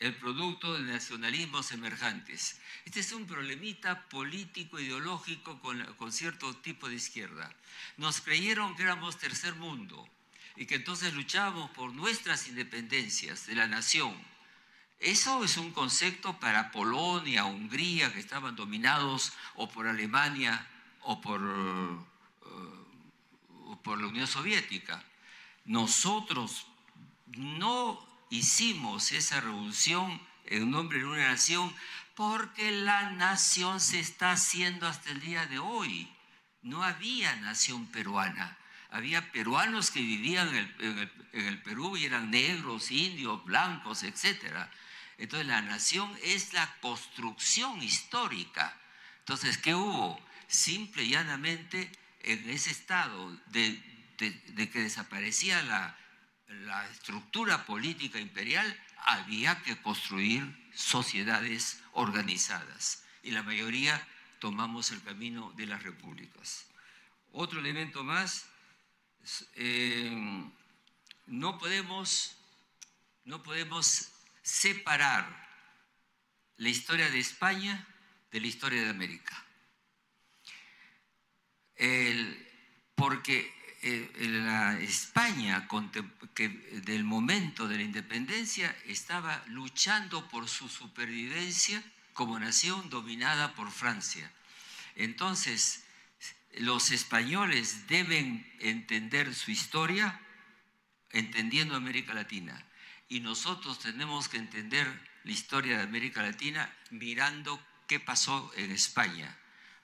el producto de nacionalismos emergentes. Este es un problemita político, ideológico con cierto tipo de izquierda. Nos creyeron que éramos tercer mundo y que entonces luchábamos por nuestras independencias de la nación. Eso es un concepto para Polonia, Hungría, que estaban dominados o por Alemania o por la Unión Soviética. Nosotros no hicimos esa revolución en nombre de una nación porque la nación se está haciendo hasta el día de hoy. No había nación peruana. Había peruanos que vivían en el Perú y eran negros, indios, blancos, etc. Entonces la nación es la construcción histórica. Entonces, ¿qué hubo? Simple y llanamente, en ese estado de que desaparecía la estructura política imperial, había que construir sociedades organizadas. Y la mayoría tomamos el camino de las repúblicas. Otro elemento más, no podemos separar la historia de España de la historia de América. Porque la España que del momento de la independencia estaba luchando por su supervivencia como nación dominada por Francia. Entonces, los españoles deben entender su historia entendiendo América Latina, y nosotros tenemos que entender la historia de América Latina mirando qué pasó en España,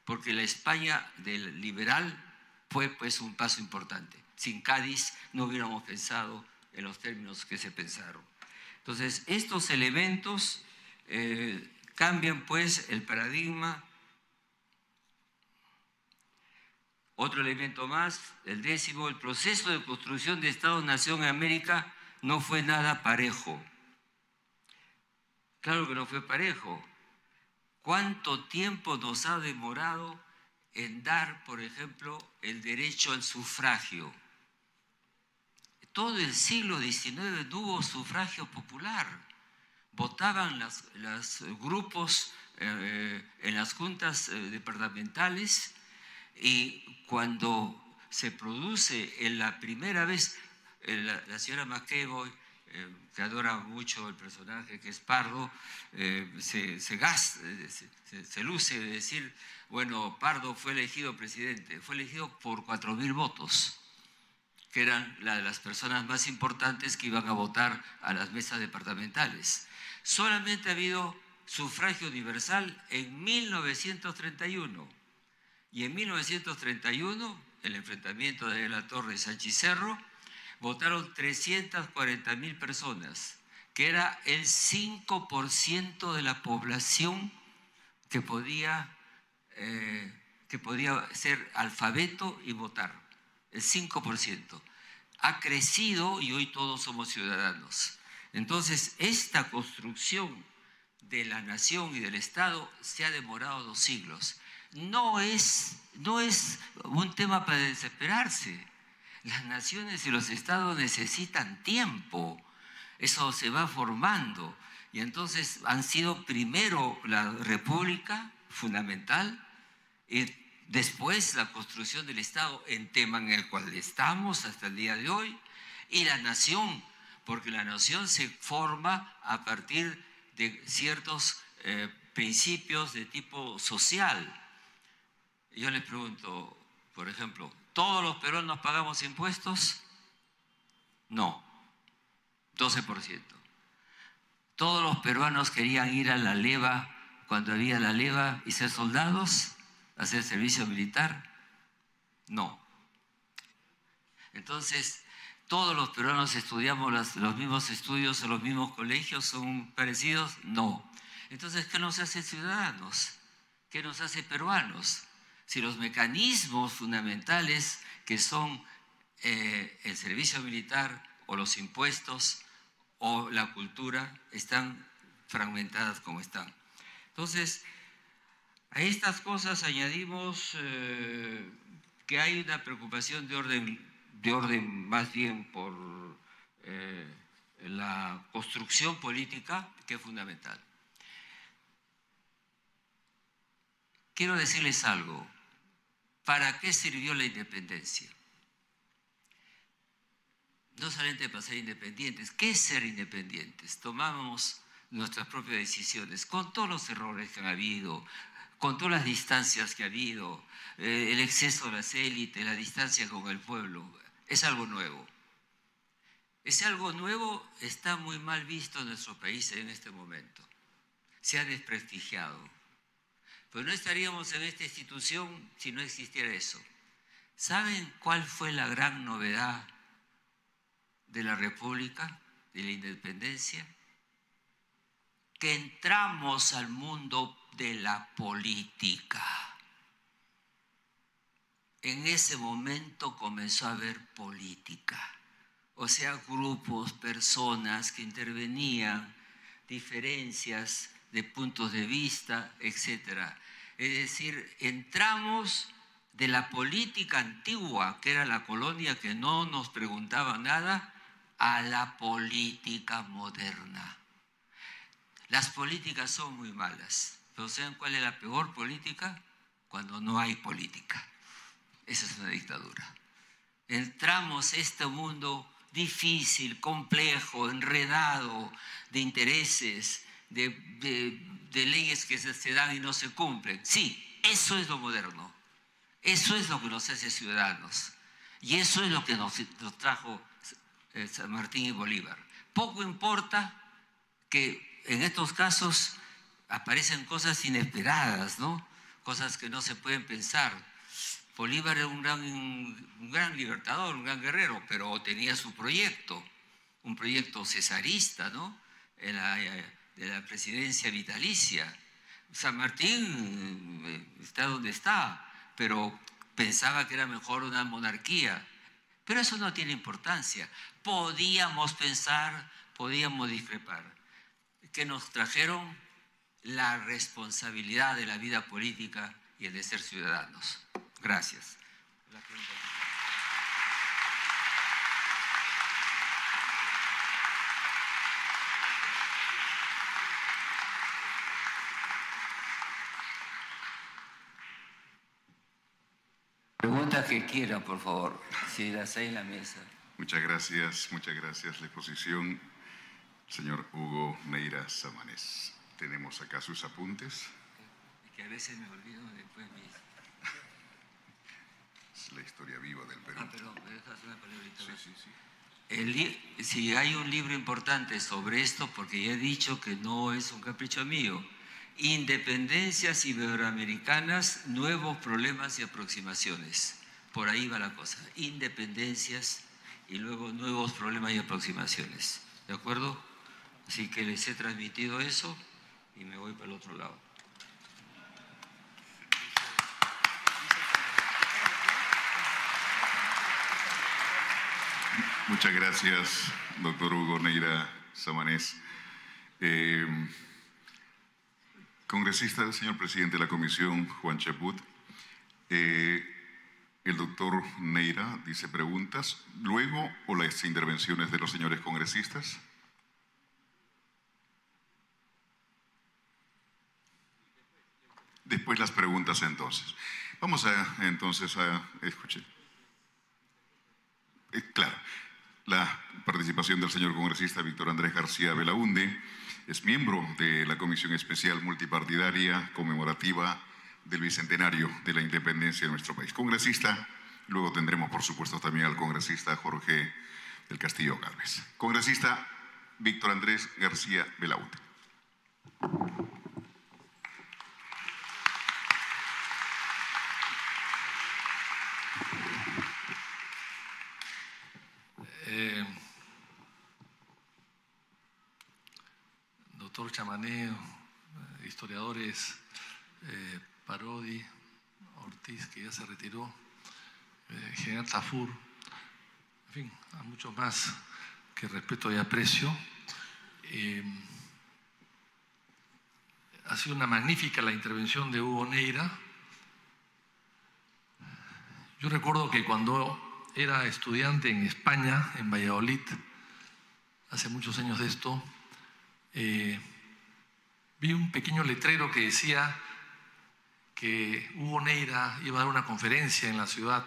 porque la España del liberal fue pues un paso importante. Sin Cádiz no hubiéramos pensado en los términos que se pensaron. Entonces, estos elementos cambian pues el paradigma. Otro elemento más, el 10º, el proceso de construcción de Estado-Nación en América no fue nada parejo. Claro que no fue parejo. ¿Cuánto tiempo nos ha demorado en dar, por ejemplo, el derecho al sufragio? Todo el siglo XIX no hubo sufragio popular. Votaban los grupos en las juntas departamentales, y cuando se produce en la primera vez, la señora McEvoy, que adora mucho el personaje que es Pardo, se luce de decir, bueno, Pardo fue elegido presidente, fue elegido por 4.000 votos, que eran las personas más importantes que iban a votar a las mesas departamentales. Solamente ha habido sufragio universal en 1931. Y en 1931, el enfrentamiento de la Torre de Sánchez Cerro, votaron 340.000 personas, que era el 5% de la población que podía ser alfabeto y votar, el 5%. ha crecido y hoy todos somos ciudadanos. Entonces, esta construcción de la nación y del Estado se ha demorado 2 siglos. No es un tema para desesperarse. Las naciones y los estados necesitan tiempo. Eso se va formando. Y entonces han sido primero la república fundamental y después la construcción del Estado, en tema en el cual estamos hasta el día de hoy, y la nación, porque la nación se forma a partir de ciertos principios de tipo social. Yo les pregunto, por ejemplo, ¿todos los peruanos pagamos impuestos? No, 12%. ¿Todos los peruanos querían ir a la leva cuando había la leva y ser soldados, hacer servicio militar? No. Entonces, ¿todos los peruanos estudiamos los mismos estudios o los mismos colegios? ¿Son parecidos? No. Entonces, ¿qué nos hace ciudadanos? ¿Qué nos hace peruanos? Si los mecanismos fundamentales que son el servicio militar o los impuestos o la cultura están fragmentadas como están. Entonces, a estas cosas añadimos que hay una preocupación de orden más bien por la construcción política, que es fundamental. Quiero decirles algo. ¿Para qué sirvió la independencia? No solamente para ser independientes. ¿Qué es ser independientes? Tomamos nuestras propias decisiones, con todos los errores que han habido, con todas las distancias que ha habido, el exceso de las élites, la distancia con el pueblo. Es algo nuevo. Ese algo nuevo está muy mal visto en nuestro país en este momento. Se ha desprestigiado. Pero no estaríamos en esta institución si no existiera eso. ¿Saben cuál fue la gran novedad de la República, de la independencia? Que entramos al mundo de la política. En ese momento comenzó a haber política. O sea, grupos, personas que intervenían, diferencias de puntos de vista, etc. Es decir, entramos de la política antigua, que era la colonia que no nos preguntaba nada, a la política moderna. Las políticas son muy malas, pero ¿saben cuál es la peor política? Cuando no hay política. Esa es una dictadura. Entramos a este mundo difícil, complejo, enredado, de intereses, de leyes que se dan y no se cumplen. Sí, eso es lo moderno. Eso es lo que nos hace ciudadanos. Y eso es lo que nos trajo San Martín y Bolívar. Poco importa que en estos casos aparecen cosas inesperadas, ¿no? Cosas que no se pueden pensar. Bolívar era un gran libertador, un gran guerrero, pero tenía su proyecto, un proyecto cesarista, ¿no? De la presidencia vitalicia. San Martín está donde está, pero pensaba que era mejor una monarquía. Pero eso no tiene importancia. Podíamos pensar, podíamos discrepar. Que nos trajeron la responsabilidad de la vida política y el de ser ciudadanos. Gracias. Preguntas que quiera, por favor, si las hay en la mesa. Muchas gracias la exposición. Señor Hugo Neira Samanez, tenemos acá sus apuntes. Es que a veces me olvido después mis... Es la historia viva del Perú. Perdón, me dejas una palabrita. Sí. Si hay un libro importante sobre esto, porque ya he dicho que no es un capricho mío, Independencias Iberoamericanas, nuevos problemas y aproximaciones. Por ahí va la cosa. Independencias y luego nuevos problemas y aproximaciones. ¿De acuerdo? Así que les he transmitido eso y me voy para el otro lado. Muchas gracias, doctor Hugo Neira Samanés. Congresista, señor presidente de la comisión, Juan Chaput. El doctor Neira dice preguntas, luego o las intervenciones de los señores congresistas. Después las preguntas entonces. Vamos entonces a escuchar. Claro, la participación del señor congresista Víctor Andrés García Belaúnde es miembro de la Comisión Especial Multipartidaria conmemorativa del Bicentenario de la Independencia de nuestro país. Congresista, luego tendremos por supuesto también al congresista Jorge del Castillo Gálvez. Congresista Víctor Andrés García Belaúnde. Doctor Chamanés, historiadores Parodi, Ortiz, que ya se retiró, general Tafur, en fin, a muchos más que respeto y aprecio. Ha sido una magnífica la intervención de Hugo Neira. Yo recuerdo que cuando era estudiante en España, en Valladolid, hace muchos años de esto, vi un pequeño letrero que decía que Hugo Neira iba a dar una conferencia en la ciudad.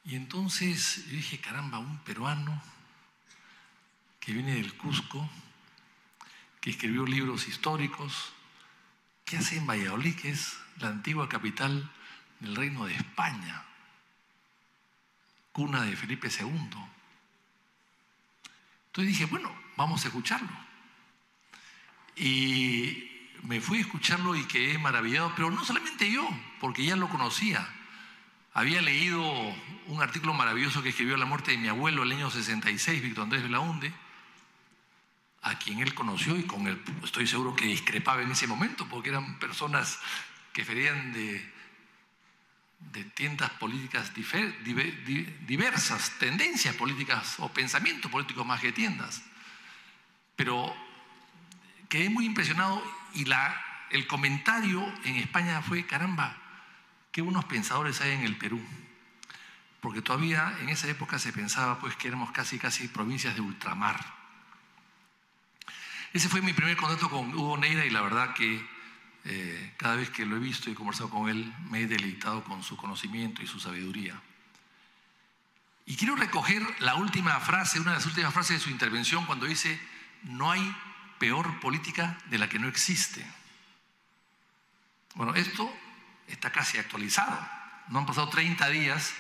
Y entonces yo dije, caramba, un peruano que viene del Cusco, que escribió libros históricos, ¿qué hace en Valladolid, que es la antigua capital del Reino de España, cuna de Felipe II? Entonces dije, bueno, vamos a escucharlo. Y me fui a escucharlo y quedé maravillado, pero no solamente yo, porque ya lo conocía. Había leído un artículo maravilloso que escribió a la muerte de mi abuelo el año 66, Víctor Andrés Belaúnde, a quien él conoció y con él estoy seguro que discrepaba en ese momento, porque eran personas que ferían de tiendas políticas diversas, tendencias políticas o pensamientos políticos más que tiendas. Pero quedé muy impresionado y el comentario en España fue, caramba, qué buenos pensadores hay en el Perú. Porque todavía en esa época se pensaba pues que éramos casi provincias de ultramar. Ese fue mi primer contacto con Hugo Neira y la verdad que cada vez que lo he visto y he conversado con él me he deleitado con su conocimiento y su sabiduría. Y quiero recoger la última frase, una de las últimas frases de su intervención cuando dice: no hay peor política de la que no existe. Bueno, esto está casi actualizado. No han pasado 30 días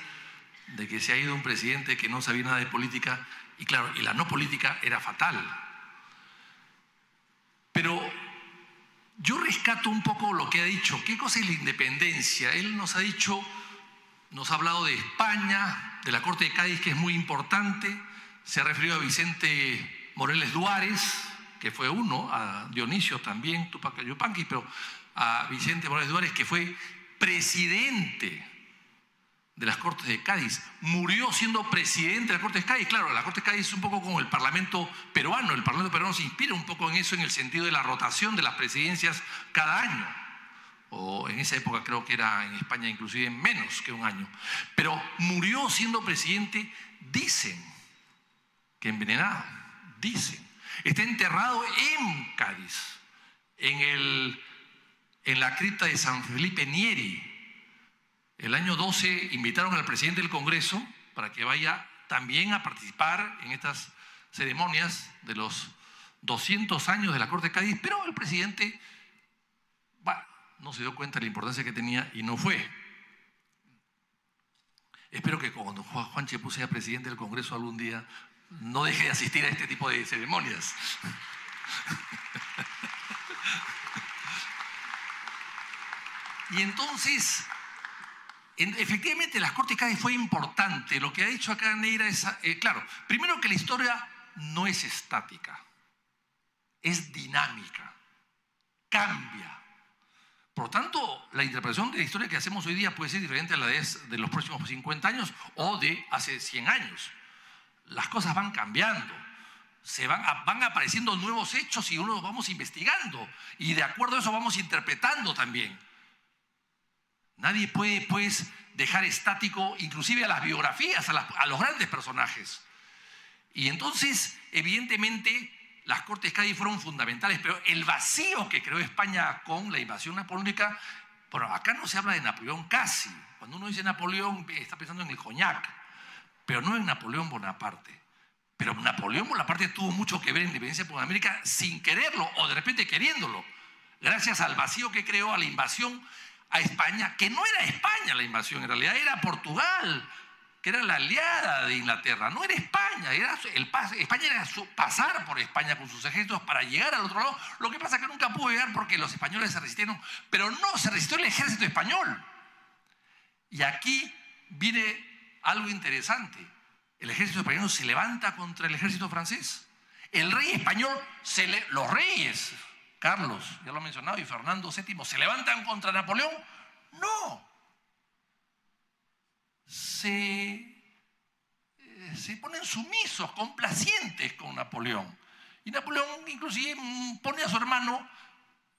de que se ha ido un presidente que no sabía nada de política y claro, y la no política era fatal. Pero yo rescato un poco lo que ha dicho. ¿Qué cosa es la independencia? Él nos ha dicho, nos ha hablado de España, de la Corte de Cádiz, que es muy importante. Se ha referido a Vicente Moreles Duárez, que fue uno, a Dionisio también, Tupac Yupanqui, pero a Vicente Moreles Duárez, que fue presidente de las Cortes de Cádiz, murió siendo presidente de la Corte de Cádiz. Claro, la Corte de Cádiz es un poco como el Parlamento peruano. El Parlamento peruano se inspira un poco en eso, en el sentido de la rotación de las presidencias cada año. O en esa época creo que era en España inclusive menos que un año. Pero murió siendo presidente, dicen que envenenado, dicen. Está enterrado en Cádiz, en la cripta de San Felipe Neri. El año 12 invitaron al presidente del Congreso para que vaya también a participar en estas ceremonias de los 200 años de la Corte de Cádiz, pero el presidente no se dio cuenta de la importancia que tenía y no fue. Espero que cuando Juan Chaput sea presidente del Congreso algún día no deje de asistir a este tipo de ceremonias. Y entonces, efectivamente, la Corte de Cádiz fue importante. Lo que ha dicho acá Neira es, claro, primero que la historia no es estática, es dinámica, cambia. Por lo tanto, la interpretación de la historia que hacemos hoy día puede ser diferente a la de los próximos 50 años o de hace 100 años. las cosas van cambiando. Van apareciendo nuevos hechos y uno los vamos investigando. Y de acuerdo a eso vamos interpretando también. Nadie puede, pues, dejar estático inclusive a las biografías, a los grandes personajes. Y entonces, evidentemente, las Cortes de Cádiz fueron fundamentales, pero el vacío que creó España con la invasión napoleónica, bueno, acá no se habla de Napoleón casi. Cuando uno dice Napoleón, está pensando en el coñac, pero no en Napoleón Bonaparte. Pero Napoleón Bonaparte tuvo mucho que ver en la independencia de América sin quererlo o de repente queriéndolo, gracias al vacío que creó, a la invasión a España, que no era España la invasión, en realidad era Portugal, que era la aliada de Inglaterra, no era España, España era pasar por España con sus ejércitos para llegar al otro lado. Lo que pasa es que nunca pudo llegar porque los españoles se resistieron, pero no, se resistió el ejército español. Y aquí viene algo interesante. El ejército español se levanta contra el ejército francés. El rey español, los reyes, Carlos, ya lo he mencionado, y Fernando VII, ¿se levantan contra Napoleón? No. Se ponen sumisos, complacientes con Napoleón. Y Napoleón inclusive pone a su hermano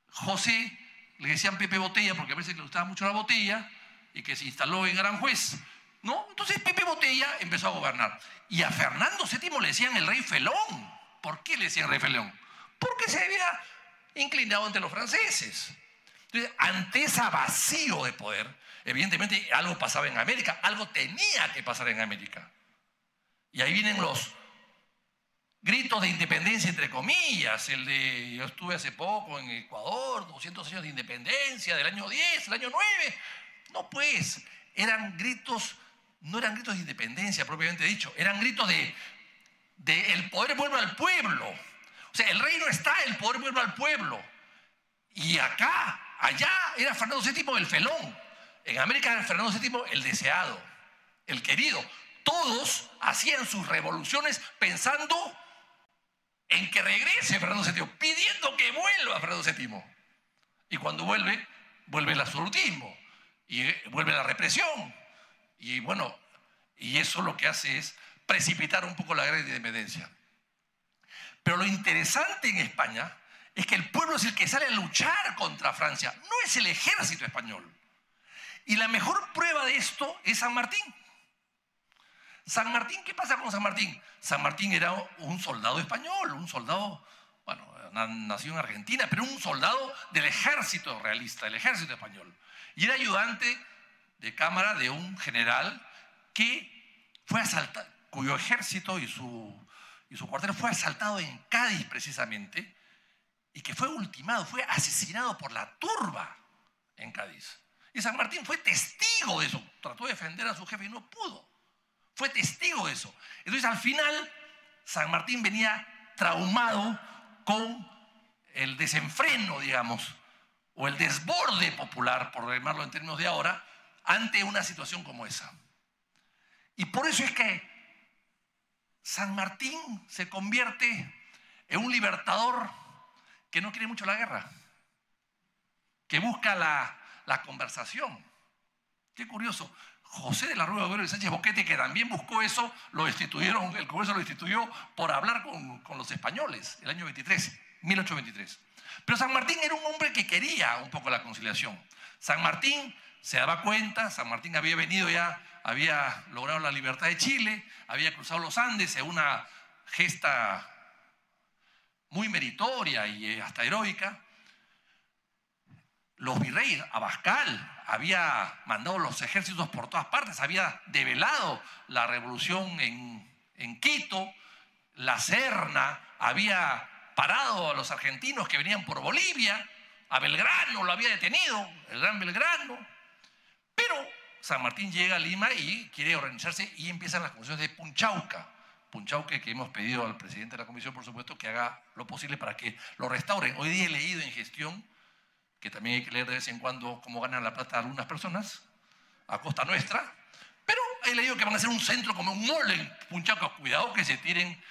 José, le decían Pepe Botella porque parece que le gustaba mucho la botella, y que se instaló en Aranjuez, ¿no? Entonces Pepe Botella empezó a gobernar. Y a Fernando VII le decían el rey felón. ¿Por qué le decían rey felón? Porque se había inclinado ante los franceses. Entonces, ante ese vacío de poder, evidentemente algo pasaba en América, algo tenía que pasar en América. Y ahí vienen los gritos de independencia, entre comillas. Yo estuve hace poco en Ecuador, 200 años de independencia, del año 10, del año 9. No, pues, no eran gritos de independencia propiamente dicho, eran gritos de el poder vuelve al pueblo. O sea, el rey no está, el poder vuelve al pueblo. Y allá era Fernando VII el felón. En América era Fernando VII el deseado, el querido. Todos hacían sus revoluciones pensando en que regrese Fernando VII, pidiendo que vuelva Fernando VII. Y cuando vuelve el absolutismo. Y vuelve la represión. Y bueno, y eso lo que hace es precipitar un poco la guerra de independencia. Pero lo interesante en España es que el pueblo es el que sale a luchar contra Francia, no es el ejército español. Y la mejor prueba de esto es San Martín. San Martín, ¿qué pasa con San Martín? San Martín era un soldado español, un soldado, bueno, nació en Argentina, pero un soldado del ejército realista, del ejército español. Y era ayudante de cámara de un general que fue asaltado, cuyo ejército y su cuartel fue asaltado en Cádiz precisamente, y que fue ultimado, fue asesinado por la turba en Cádiz. Y San Martín fue testigo de eso, trató de defender a su jefe y no pudo. Fue testigo de eso. Entonces, al final, San Martín venía traumado con el desenfreno, digamos, o el desborde popular, por llamarlo en términos de ahora, ante una situación como esa. Y por eso es que San Martín se convierte en un libertador que no quiere mucho la guerra, que busca la conversación. Qué curioso. José de la Rúa Obrero y Sánchez Boquete, que también buscó eso, lo destituyeron, el Congreso lo destituyó por hablar con los españoles, el año 1823. Pero San Martín era un hombre que quería un poco la conciliación. San Martín se daba cuenta, San Martín había venido ya, había logrado la libertad de Chile, había cruzado los Andes en una gesta muy meritoria y hasta heroica. Los virreyes, Abascal, había mandado los ejércitos por todas partes, había develado la revolución en Quito, la Serna había parado a los argentinos que venían por Bolivia, a Belgrano lo había detenido, el gran Belgrano. Pero San Martín llega a Lima y quiere organizarse y empiezan las comisiones de Punchauca. Punchauca, que hemos pedido al presidente de la comisión, por supuesto, que haga lo posible para que lo restauren. Hoy día he leído en Gestión, que también hay que leer de vez en cuando cómo ganan la plata algunas personas, a costa nuestra, pero he leído que van a hacer un centro como un mall en Punchauca. Cuidado que se tiren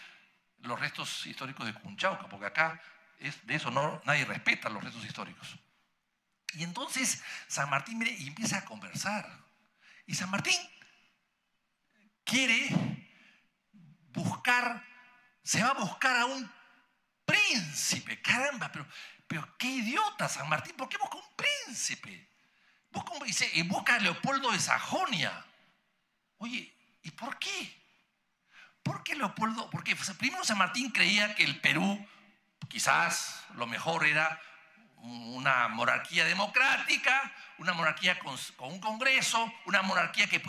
los restos históricos de Punchauca, porque acá de eso nadie respeta los restos históricos. Y entonces San Martín mire y empieza a conversar. Y San Martín quiere va a buscar a un príncipe. Caramba, pero qué idiota San Martín, ¿por qué busca un príncipe? Busca a Leopoldo de Sajonia. Oye, ¿y por qué? ¿Por qué Leopoldo? Porque primero San Martín creía que el Perú, quizás lo mejor era una monarquía democrática, una monarquía con un congreso, una monarquía que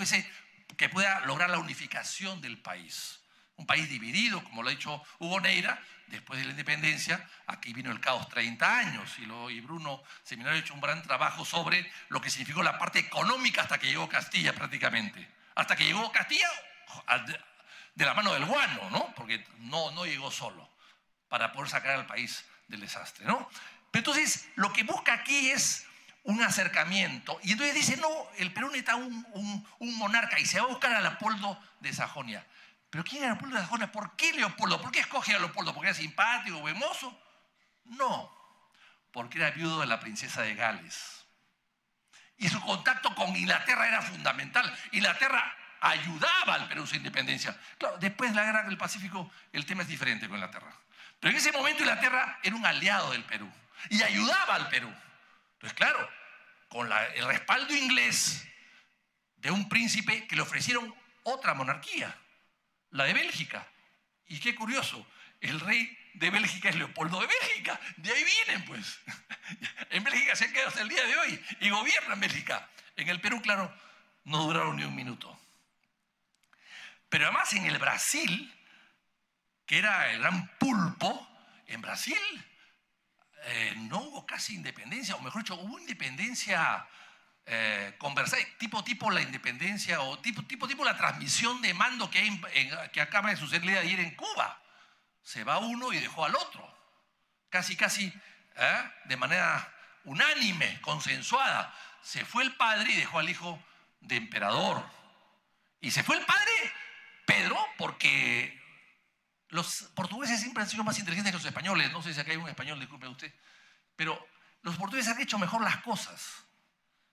pueda lograr la unificación del país. Un país dividido, como lo ha dicho Hugo Neira, después de la independencia, aquí vino el caos 30 años, y Bruno Seminario ha hecho un gran trabajo sobre lo que significó la parte económica hasta que llegó Castilla prácticamente. Hasta que llegó Castilla de la mano del guano, ¿no? Porque no llegó solo para poder sacar al país del desastre, ¿no? Pero entonces lo que busca aquí es un acercamiento, y entonces dice, no, el Perú necesita un monarca, y se va a buscar a Leopoldo de Sajonia. ¿Pero quién era Leopoldo de Sajonia? ¿Por qué Leopoldo? ¿Por qué escoge a Leopoldo? ¿Porque era simpático o hermoso? No, porque era viudo de la princesa de Gales. Y su contacto con Inglaterra era fundamental. Inglaterra ayudaba al Perú en su independencia. Claro, después de la Guerra del Pacífico el tema es diferente con Inglaterra. Pero en ese momento Inglaterra era un aliado del Perú y ayudaba al Perú. Entonces, claro, con el respaldo inglés de un príncipe que le ofrecieron otra monarquía, la de Bélgica. Y qué curioso, el rey de Bélgica es Leopoldo de Bélgica. De ahí vienen, pues. En Bélgica se han quedado hasta el día de hoy y gobiernan Bélgica. En el Perú, claro, no duraron ni un minuto. Pero además en el Brasil, que era el gran pulpo, en Brasil no hubo casi independencia, o mejor dicho, hubo independencia conversada, tipo la independencia, o tipo la transmisión de mando que acaba de suceder ayer en Cuba. Se va uno y dejó al otro. Casi de manera unánime, consensuada. Se fue el padre y dejó al hijo de emperador. Y se fue el padre Pedro porque los portugueses siempre han sido más inteligentes que los españoles. No sé si acá hay un español, disculpe usted. Pero los portugueses han hecho mejor las cosas.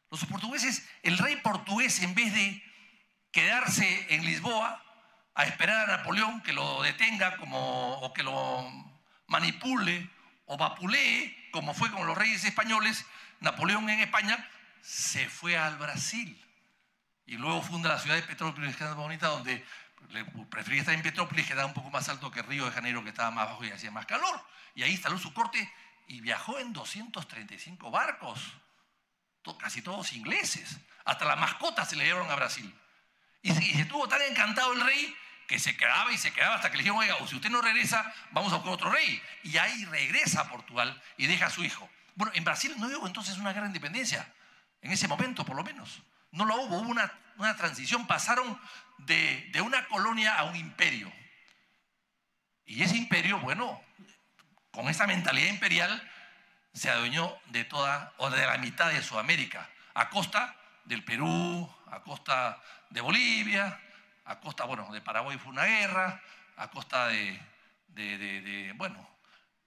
Los portugueses, el rey portugués, en vez de quedarse en Lisboa a esperar a Napoleón que lo detenga o que lo manipule o vapulee, como fue con los reyes españoles, Napoleón en España se fue al Brasil. Y luego funda la ciudad de Petrópolis, que es muy bonita, donde prefería estar en Petrópolis, que era un poco más alto que Río de Janeiro, que estaba más bajo y hacía más calor. Y ahí instaló su corte y viajó en 235 barcos, casi todos ingleses. Hasta las mascotas se le llevaron a Brasil. Y se estuvo tan encantado el rey que se quedaba y se quedaba hasta que le dijeron, oiga, o si usted no regresa, vamos a buscar otro rey. Y ahí regresa a Portugal y deja a su hijo. Bueno, en Brasil no hubo entonces una guerra de independencia, en ese momento por lo menos. No lo hubo una transición, pasaron de una colonia a un imperio. Y ese imperio, bueno, con esa mentalidad imperial, se adueñó de toda, o de la mitad de Sudamérica, a costa del Perú, a costa de Bolivia, a costa, bueno, de Paraguay fue una guerra, a costa de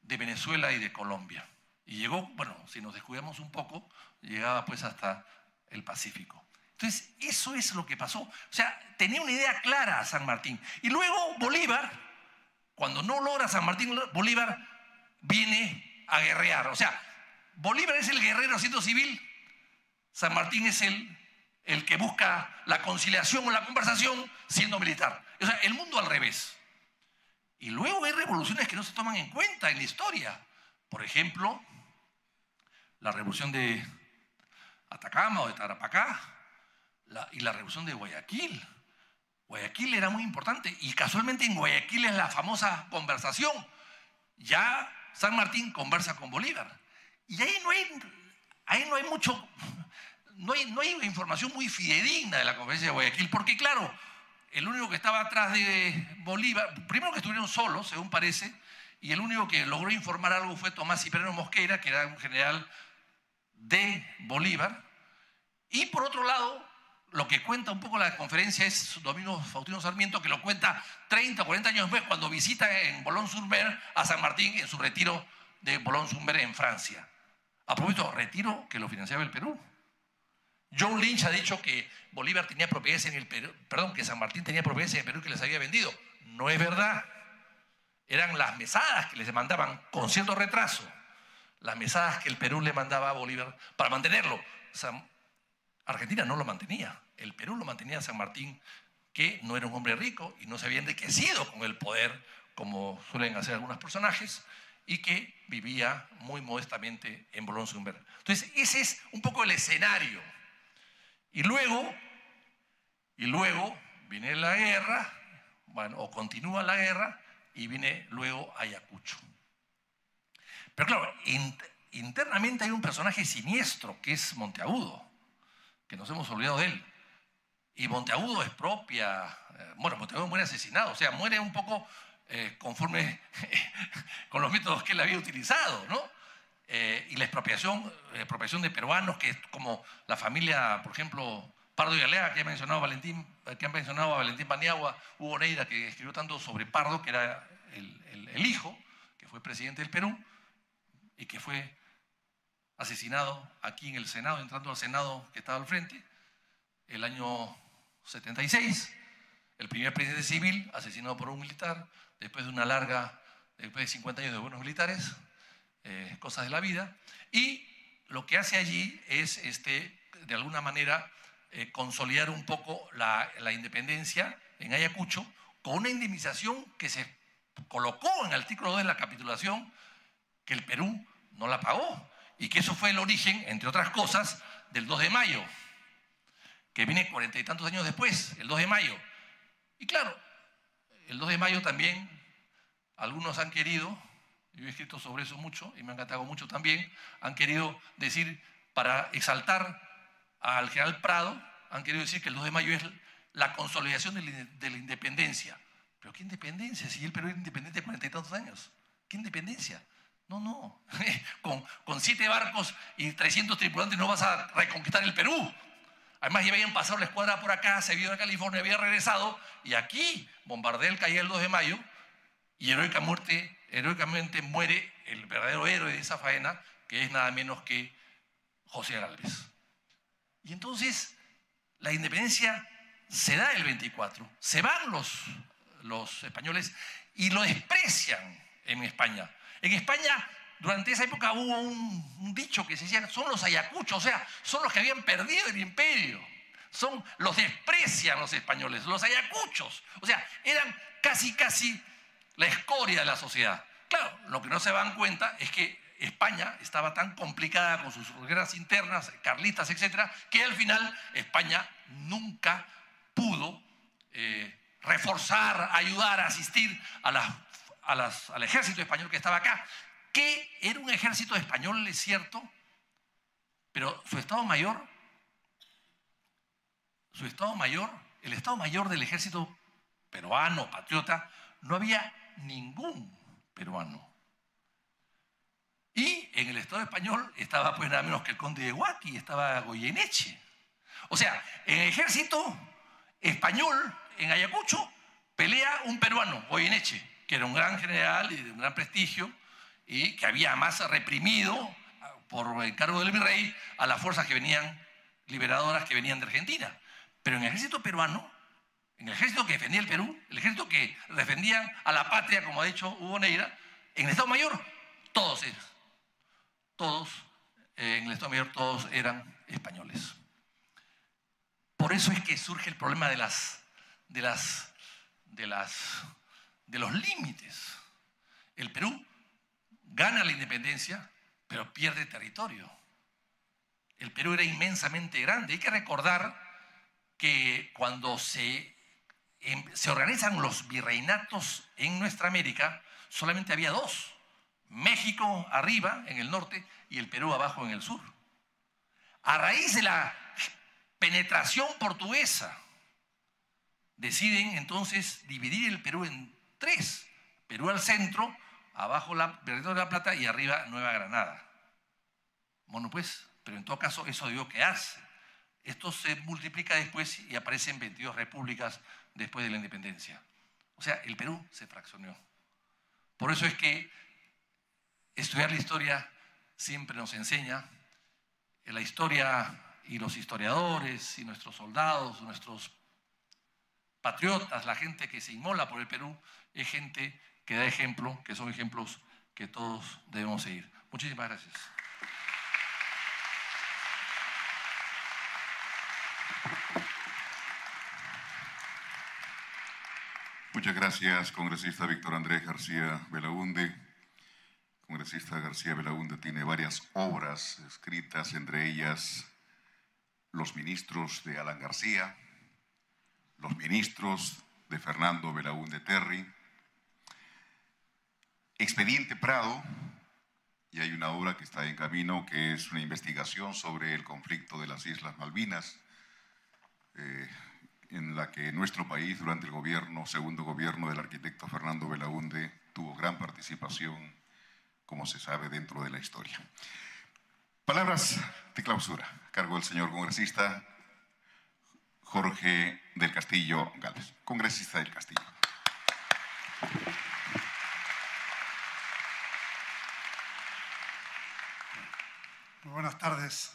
Venezuela y de Colombia. Y llegó, bueno, si nos descuidamos un poco, llegaba pues hasta el Pacífico. Entonces, eso es lo que pasó. O sea, tenía una idea clara San Martín. Y luego Bolívar, cuando no logra San Martín, Bolívar viene a guerrear. O sea, Bolívar es el guerrero haciendo civil, San Martín es el que busca la conciliación o la conversación siendo militar. O sea, el mundo al revés. Y luego hay revoluciones que no se toman en cuenta en la historia. Por ejemplo, la revolución de Atacama o de Tarapacá y la revolución de Guayaquil. Guayaquil era muy importante y casualmente en Guayaquil es la famosa conversación. Ya San Martín conversa con Bolívar. Y ahí no hay mucho, no hay información muy fidedigna de la conferencia de Guayaquil, porque claro, el único que estaba atrás de Bolívar, primero que estuvieron solos, según parece, y el único que logró informar algo fue Tomás Cipriano Mosquera, que era un general de Bolívar. Y por otro lado, lo que cuenta un poco la conferencia es Domingo Faustino Sarmiento, que lo cuenta 30 o 40 años después, cuando visita en Boulogne-sur-Mer a San Martín en su retiro de Boulogne-sur-Mer en Francia. A propósito, retiro que lo financiaba el Perú. John Lynch ha dicho que Bolívar tenía propiedades en el Perú, perdón, que San Martín tenía propiedades en el Perú que les había vendido. no es verdad. Eran las mesadas que les mandaban con cierto retraso, las mesadas que el Perú le mandaba a Bolívar para mantenerlo. Argentina no lo mantenía, el Perú lo mantenía a San Martín, que no era un hombre rico y no se había enriquecido con el poder, como suelen hacer algunos personajes, y que vivía muy modestamente en Boulogne-sur-Mer. Entonces, ese es un poco el escenario. Y luego viene la guerra, bueno, o continúa la guerra, y viene luego Ayacucho. Pero claro, internamente hay un personaje siniestro, que es Monteagudo, que nos hemos olvidado de él. Y Monteagudo es Monteagudo muere asesinado, o sea, muere un poco conforme con los métodos que él había utilizado, ¿no? Y la expropiación de peruanos, que es como la familia, por ejemplo, Pardo y Galea, que ha mencionado a Valentín Paniagua, Hugo Neira, que escribió tanto sobre Pardo, que era el hijo, que fue presidente del Perú, y que fue asesinado aquí en el Senado, entrando al Senado que estaba al frente, el año 76, el primer presidente civil asesinado por un militar, después de 50 años de buenos militares, cosas de la vida, y lo que hace allí es, de alguna manera, consolidar un poco la independencia en Ayacucho, con una indemnización que se colocó en el artículo 2 de la capitulación, que el Perú no la pagó, y que eso fue el origen, entre otras cosas, del 2 de mayo, que viene 40 y tantos años después, el 2 de mayo. Y claro, el 2 de mayo también algunos han querido, yo he escrito sobre eso mucho y me han encantado mucho también, han querido decir, para exaltar al general Prado, han querido decir que el 2 de mayo es la consolidación de la independencia. ¿Pero qué independencia? Si el Perú era independiente de 40 y tantos años. ¿Qué independencia? No. Con 7 barcos y 300 tripulantes no vas a reconquistar el Perú. Además, ya habían pasado la escuadra por acá, se vio a California, había regresado, y aquí Bombardel caía el 2 de mayo, y heroicamente muere el verdadero héroe de esa faena, que es nada menos que José Gálvez. Y entonces, la independencia se da el 24, se van los españoles y lo desprecian en España. En España, durante esa época hubo un dicho que se decía, son los ayacuchos, o sea, son los que habían perdido el imperio. Los desprecian los españoles, los ayacuchos. O sea, eran casi la escoria de la sociedad. Claro, lo que no se dan cuenta es que España estaba tan complicada con sus guerras internas, carlistas, etcétera, que al final España nunca pudo reforzar, ayudar, asistir al ejército español que estaba acá, que era un ejército español, es cierto, pero el Estado Mayor, el Estado Mayor del ejército peruano, patriota, no había ningún peruano. Y en el Estado español estaba pues nada menos que el conde de Huaqui, estaba Goyeneche. O sea, en el ejército español, en Ayacucho, pelea un peruano, Goyeneche, que era un gran general y de un gran prestigio, y que había más reprimido por encargo del virrey a las fuerzas que venían liberadoras que venían de Argentina. Pero en el ejército peruano, en el ejército que defendía el Perú, el ejército que defendía a la patria, como ha dicho Hugo Neira, en el Estado Mayor, todos en el Estado Mayor todos eran españoles. Por eso es que surge el problema de los límites. El Perú gana la independencia, pero pierde territorio. El Perú era inmensamente grande. Hay que recordar que cuando se organizan los virreinatos en nuestra América, solamente había 2. México arriba, en el norte, y el Perú abajo, en el sur. A raíz de la penetración portuguesa, deciden entonces dividir el Perú en 3. Perú al centro, abajo el Territorio de la Plata y arriba Nueva Granada. Bueno, pues, pero en todo caso eso debió quedarse. Esto se multiplica después y aparecen 22 repúblicas después de la independencia. O sea, el Perú se fraccionó. Por eso es que estudiar la historia siempre nos enseña, la historia y los historiadores y nuestros soldados, nuestros patriotas, la gente que se inmola por el Perú, es gente que da ejemplo, que son ejemplos que todos debemos seguir. Muchísimas gracias. Muchas gracias, congresista Víctor Andrés García Belaúnde. Congresista García Belaúnde tiene varias obras escritas, entre ellas Los ministros de Alan García, Los ministros de Fernando Belaúnde Terry, Expediente Prado, y hay una obra que está en camino que es una investigación sobre el conflicto de las Islas Malvinas, en la que nuestro país durante el segundo gobierno del arquitecto Fernando Belaúnde tuvo gran participación, como se sabe, dentro de la historia. Palabras de clausura, a cargo del señor congresista Jorge del Castillo Gálvez. Congresista del Castillo. Muy buenas tardes,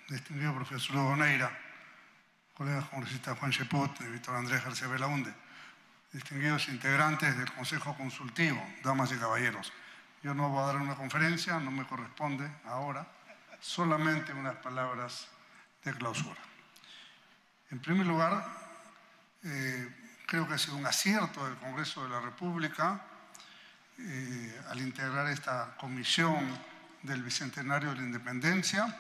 distinguido profesor Hugo Neira, colegas congresistas Juan Cheput y Víctor Andrés García Belaúnde, distinguidos integrantes del Consejo Consultivo, damas y caballeros. Yo no voy a dar una conferencia, no me corresponde ahora, solamente unas palabras de clausura. En primer lugar, creo que ha sido un acierto del Congreso de la República al integrar esta comisión del Bicentenario de la Independencia,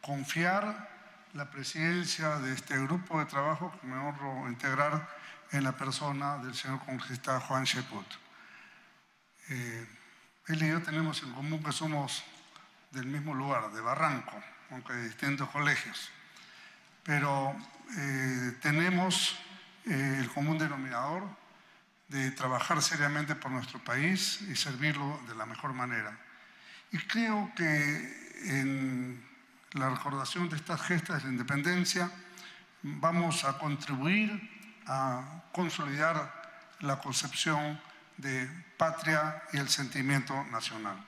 confiar la presidencia de este grupo de trabajo que me honro integrar en la persona del señor congresista Juan Cheput. Él y yo tenemos en común que somos del mismo lugar, de Barranco, aunque de distintos colegios, pero tenemos el común denominador de trabajar seriamente por nuestro país y servirlo de la mejor manera. Y creo que en la recordación de estas gestas de la independencia vamos a contribuir a consolidar la concepción de patria y el sentimiento nacional.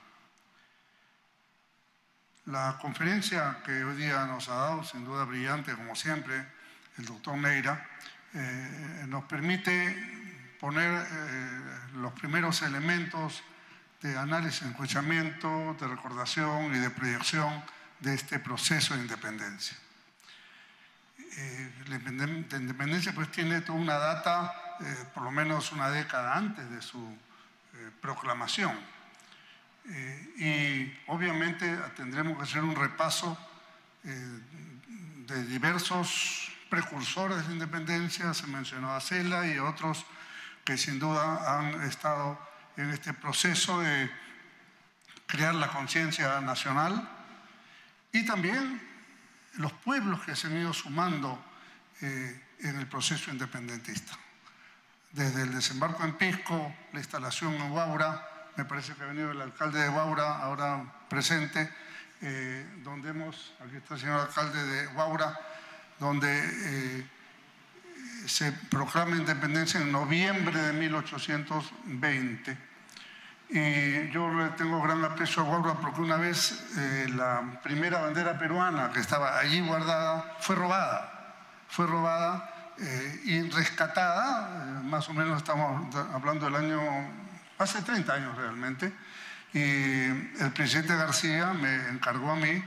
La conferencia que hoy día nos ha dado, sin duda brillante como siempre, el doctor Neira, nos permite poner los primeros elementos de análisis, encuechamiento, de recordación y de proyección de este proceso de independencia. La independencia pues tiene toda una data, por lo menos una década antes de su proclamación. Y obviamente tendremos que hacer un repaso de diversos precursores de la independencia, se mencionó a Cela y otros que sin duda han estado en este proceso de crear la conciencia nacional, y también los pueblos que se han ido sumando en el proceso independentista. Desde el desembarco en Pisco, la instalación en Huaura, me parece que ha venido el alcalde de Huaura, ahora presente, donde aquí está el señor alcalde de Huaura, donde se proclama independencia en noviembre de 1820. Y yo le tengo gran aprecio a Huaura porque una vez la primera bandera peruana que estaba allí guardada fue robada y rescatada, más o menos estamos hablando del año, hace 30 años realmente, y el presidente García me encargó a mí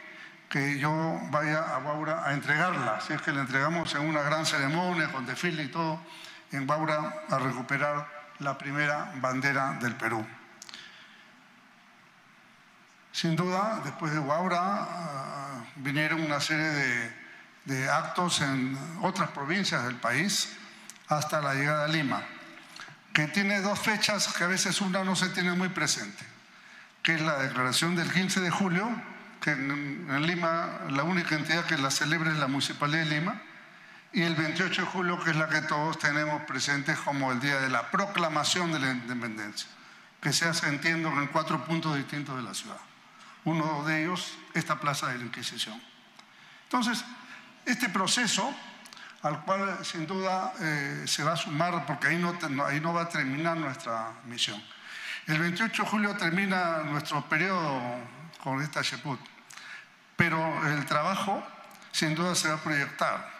que yo vaya a Huaura a entregarla, así es que la entregamos en una gran ceremonia con desfile y todo, en Huaura a recuperar la primera bandera del Perú. Sin duda, después de Huaura vinieron una serie de actos en otras provincias del país hasta la llegada a Lima, que tiene dos fechas que a veces una no se tiene muy presente, que es la declaración del 15 de julio, que en Lima la única entidad que la celebra es la Municipalidad de Lima, y el 28 de julio, que es la que todos tenemos presente como el día de la proclamación de la independencia, que se hace, entiendo, en 4 puntos distintos de la ciudad. Uno de ellos, esta Plaza de la Inquisición. Entonces, este proceso, al cual sin duda se va a sumar, porque ahí no va a terminar nuestra misión. El 28 de julio termina nuestro periodo con esta Cheput, pero el trabajo sin duda se va a proyectar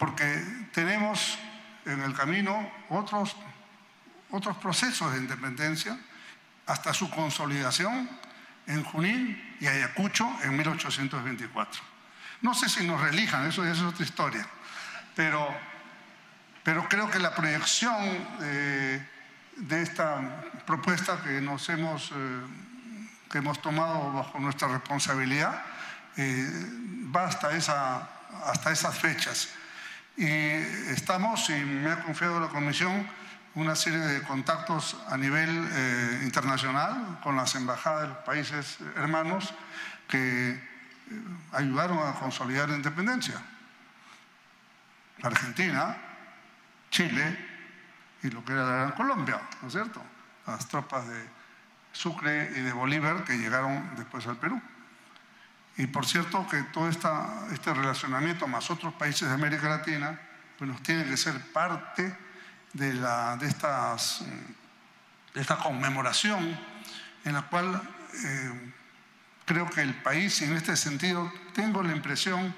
porque tenemos en el camino otros procesos de independencia, hasta su consolidación en Junín y Ayacucho en 1824. No sé si nos reelijan, eso es otra historia, pero creo que la proyección de esta propuesta que hemos tomado bajo nuestra responsabilidad va hasta esas fechas. Y estamos, y me ha confiado la Comisión, una serie de contactos a nivel internacional con las embajadas de los países hermanos que ayudaron a consolidar la independencia. Argentina, Chile y lo que era la Gran Colombia, ¿no es cierto? Las tropas de Sucre y de Bolívar que llegaron después al Perú. Y por cierto que todo este relacionamiento más otros países de América Latina, bueno, tiene que ser parte de esta conmemoración en la cual creo que el país, y en este sentido tengo la impresión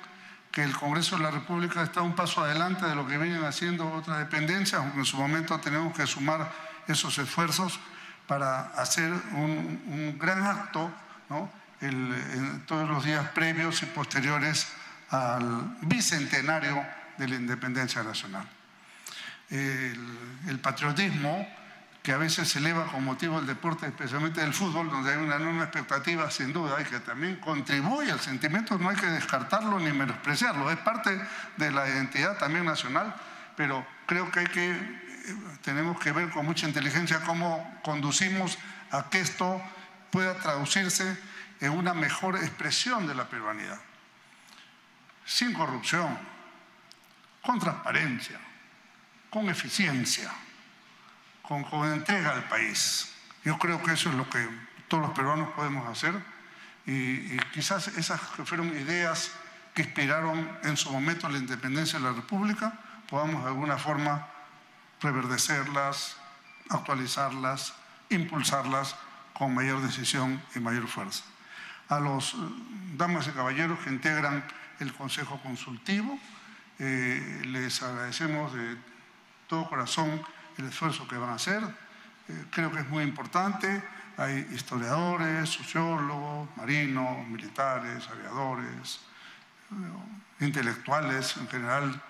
que el Congreso de la República está un paso adelante de lo que vienen haciendo otras dependencias, aunque en su momento tenemos que sumar esos esfuerzos para hacer un gran acto, ¿no? En todos los días previos y posteriores al bicentenario de la independencia nacional. El patriotismo, que a veces se eleva con motivo del deporte, especialmente del fútbol, donde hay una enorme expectativa sin duda y que también contribuye al sentimiento, no hay que descartarlo ni menospreciarlo, es parte de la identidad también nacional, pero creo que tenemos que ver con mucha inteligencia cómo conducimos a que esto pueda traducirse en una mejor expresión de la peruanidad, sin corrupción, con transparencia, con eficiencia, con entrega al país. Yo creo que eso es lo que todos los peruanos podemos hacer y quizás esas que fueron ideas que inspiraron en su momento la independencia de la República, podamos de alguna forma reverdecerlas, actualizarlas, impulsarlas con mayor decisión y mayor fuerza. A los damas y caballeros que integran el Consejo Consultivo, les agradecemos de todo corazón el esfuerzo que van a hacer. Creo que es muy importante. Hay historiadores, sociólogos, marinos, militares, aviadores, intelectuales en general,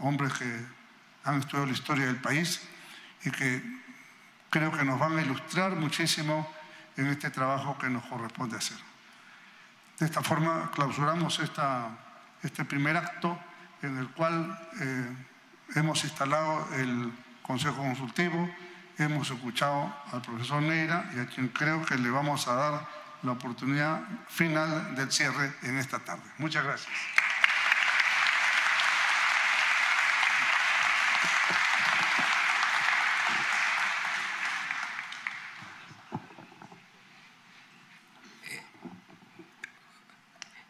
hombres que han estudiado la historia del país y que creo que nos van a ilustrar muchísimo en este trabajo que nos corresponde hacer. De esta forma clausuramos este primer acto en el cual hemos instalado el Consejo Consultivo, hemos escuchado al profesor Neira y a quien creo que le vamos a dar la oportunidad final del cierre en esta tarde. Muchas gracias.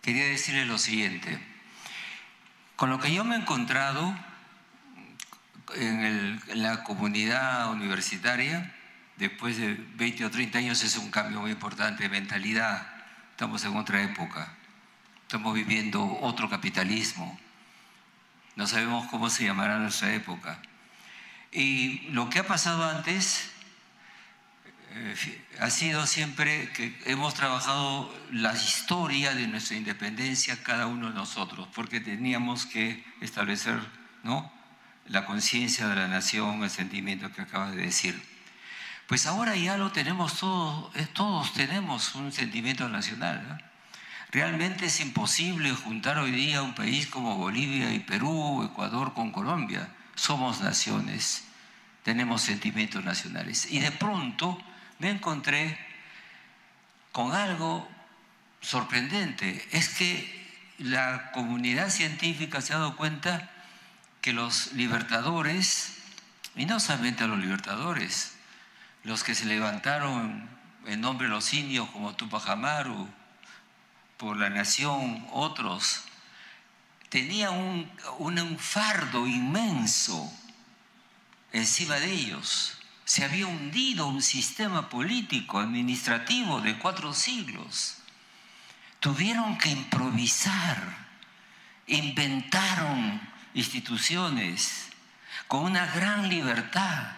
Quería decirle lo siguiente. Con lo que yo me he encontrado en la comunidad universitaria, después de 20 o 30 años, es un cambio muy importante de mentalidad. Estamos en otra época. Estamos viviendo otro capitalismo. No sabemos cómo se llamará nuestra época. Y lo que ha pasado antes ha sido siempre que hemos trabajado la historia de nuestra independencia cada uno de nosotros, porque teníamos que establecer, ¿no?, la conciencia de la nación, el sentimiento que acabas de decir. Pues ahora ya lo tenemos todos tenemos un sentimiento nacional, ¿no? Realmente es imposible juntar hoy día un país como Bolivia y Perú, Ecuador con Colombia. Somos naciones, tenemos sentimientos nacionales. Y de pronto me encontré con algo sorprendente. Es que la comunidad científica se ha dado cuenta que los libertadores, y no solamente a los libertadores, los que se levantaron en nombre de los indios como Tupac Amaru, por la nación, otros, tenían un fardo inmenso encima de ellos. Se había hundido un sistema político, administrativo de 4 siglos. Tuvieron que improvisar, inventaron instituciones, con una gran libertad,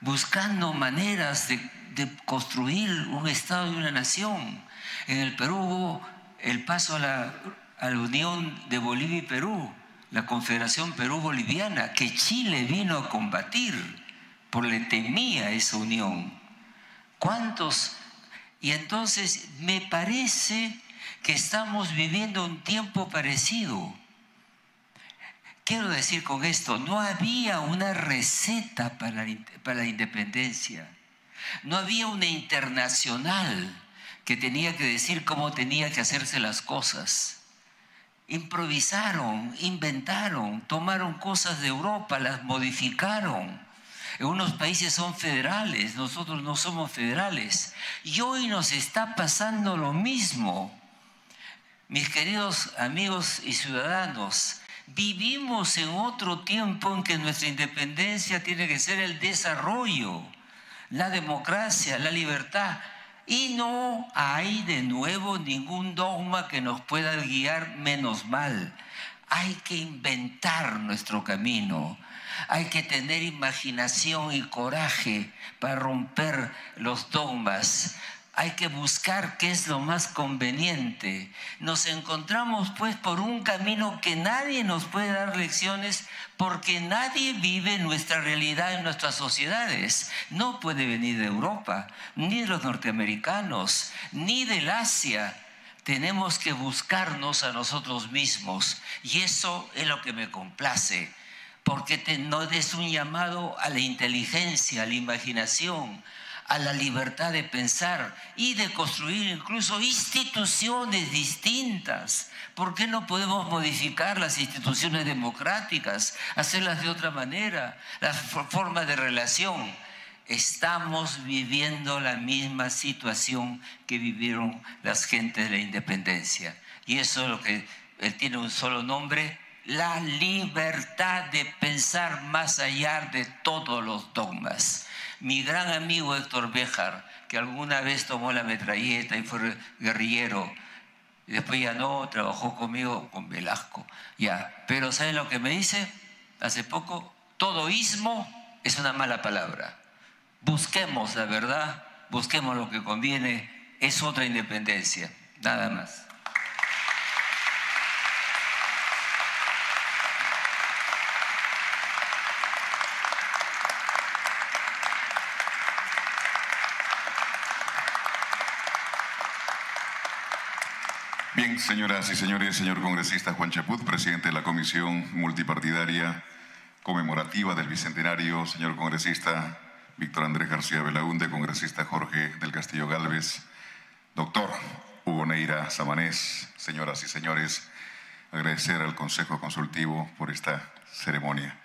buscando maneras de construir un Estado y una nación. En el Perú hubo el paso a la unión de Bolivia y Perú, la Confederación Perú-Boliviana, que Chile vino a combatir, porque le temía esa unión. ¿Cuántos? Y entonces me parece que estamos viviendo un tiempo parecido. Quiero decir con esto, no había una receta para la independencia. No había una internacional que tenía que decir cómo tenía que hacerse las cosas. Improvisaron, inventaron, tomaron cosas de Europa, las modificaron. Unos países son federales, nosotros no somos federales. Y hoy nos está pasando lo mismo. Mis queridos amigos y ciudadanos, vivimos en otro tiempo en que nuestra independencia tiene que ser el desarrollo, la democracia, la libertad. Y no hay de nuevo ningún dogma que nos pueda guiar, menos mal. Hay que inventar nuestro camino. Hay que tener imaginación y coraje para romper los dogmas. Hay que buscar qué es lo más conveniente. Nos encontramos pues por un camino que nadie nos puede dar lecciones, porque nadie vive nuestra realidad en nuestras sociedades. No puede venir de Europa, ni de los norteamericanos, ni del Asia. Tenemos que buscarnos a nosotros mismos, y eso es lo que me complace, porque no es un llamado a la inteligencia, a la imaginación, a la libertad de pensar y de construir incluso instituciones distintas. ¿Por qué no podemos modificar las instituciones democráticas, hacerlas de otra manera, las formas de relación? Estamos viviendo la misma situación que vivieron las gentes de la independencia. Y eso es lo que tiene un solo nombre: la libertad de pensar más allá de todos los dogmas. Mi gran amigo Héctor Béjar, que alguna vez tomó la metralleta y fue guerrillero, y después ya no, trabajó conmigo con Velasco, ya. Pero ¿saben lo que me dice? Hace poco, todo ismo es una mala palabra. Busquemos la verdad, busquemos lo que conviene, es otra independencia, nada más. Bien, señoras y señores, señor congresista Juan Chaput, presidente de la Comisión Multipartidaria Conmemorativa del Bicentenario, señor congresista Víctor Andrés García Belaúnde, congresista Jorge del Castillo Gálvez, doctor Hugo Neira Samanés, señoras y señores, agradecer al Consejo Consultivo por esta ceremonia.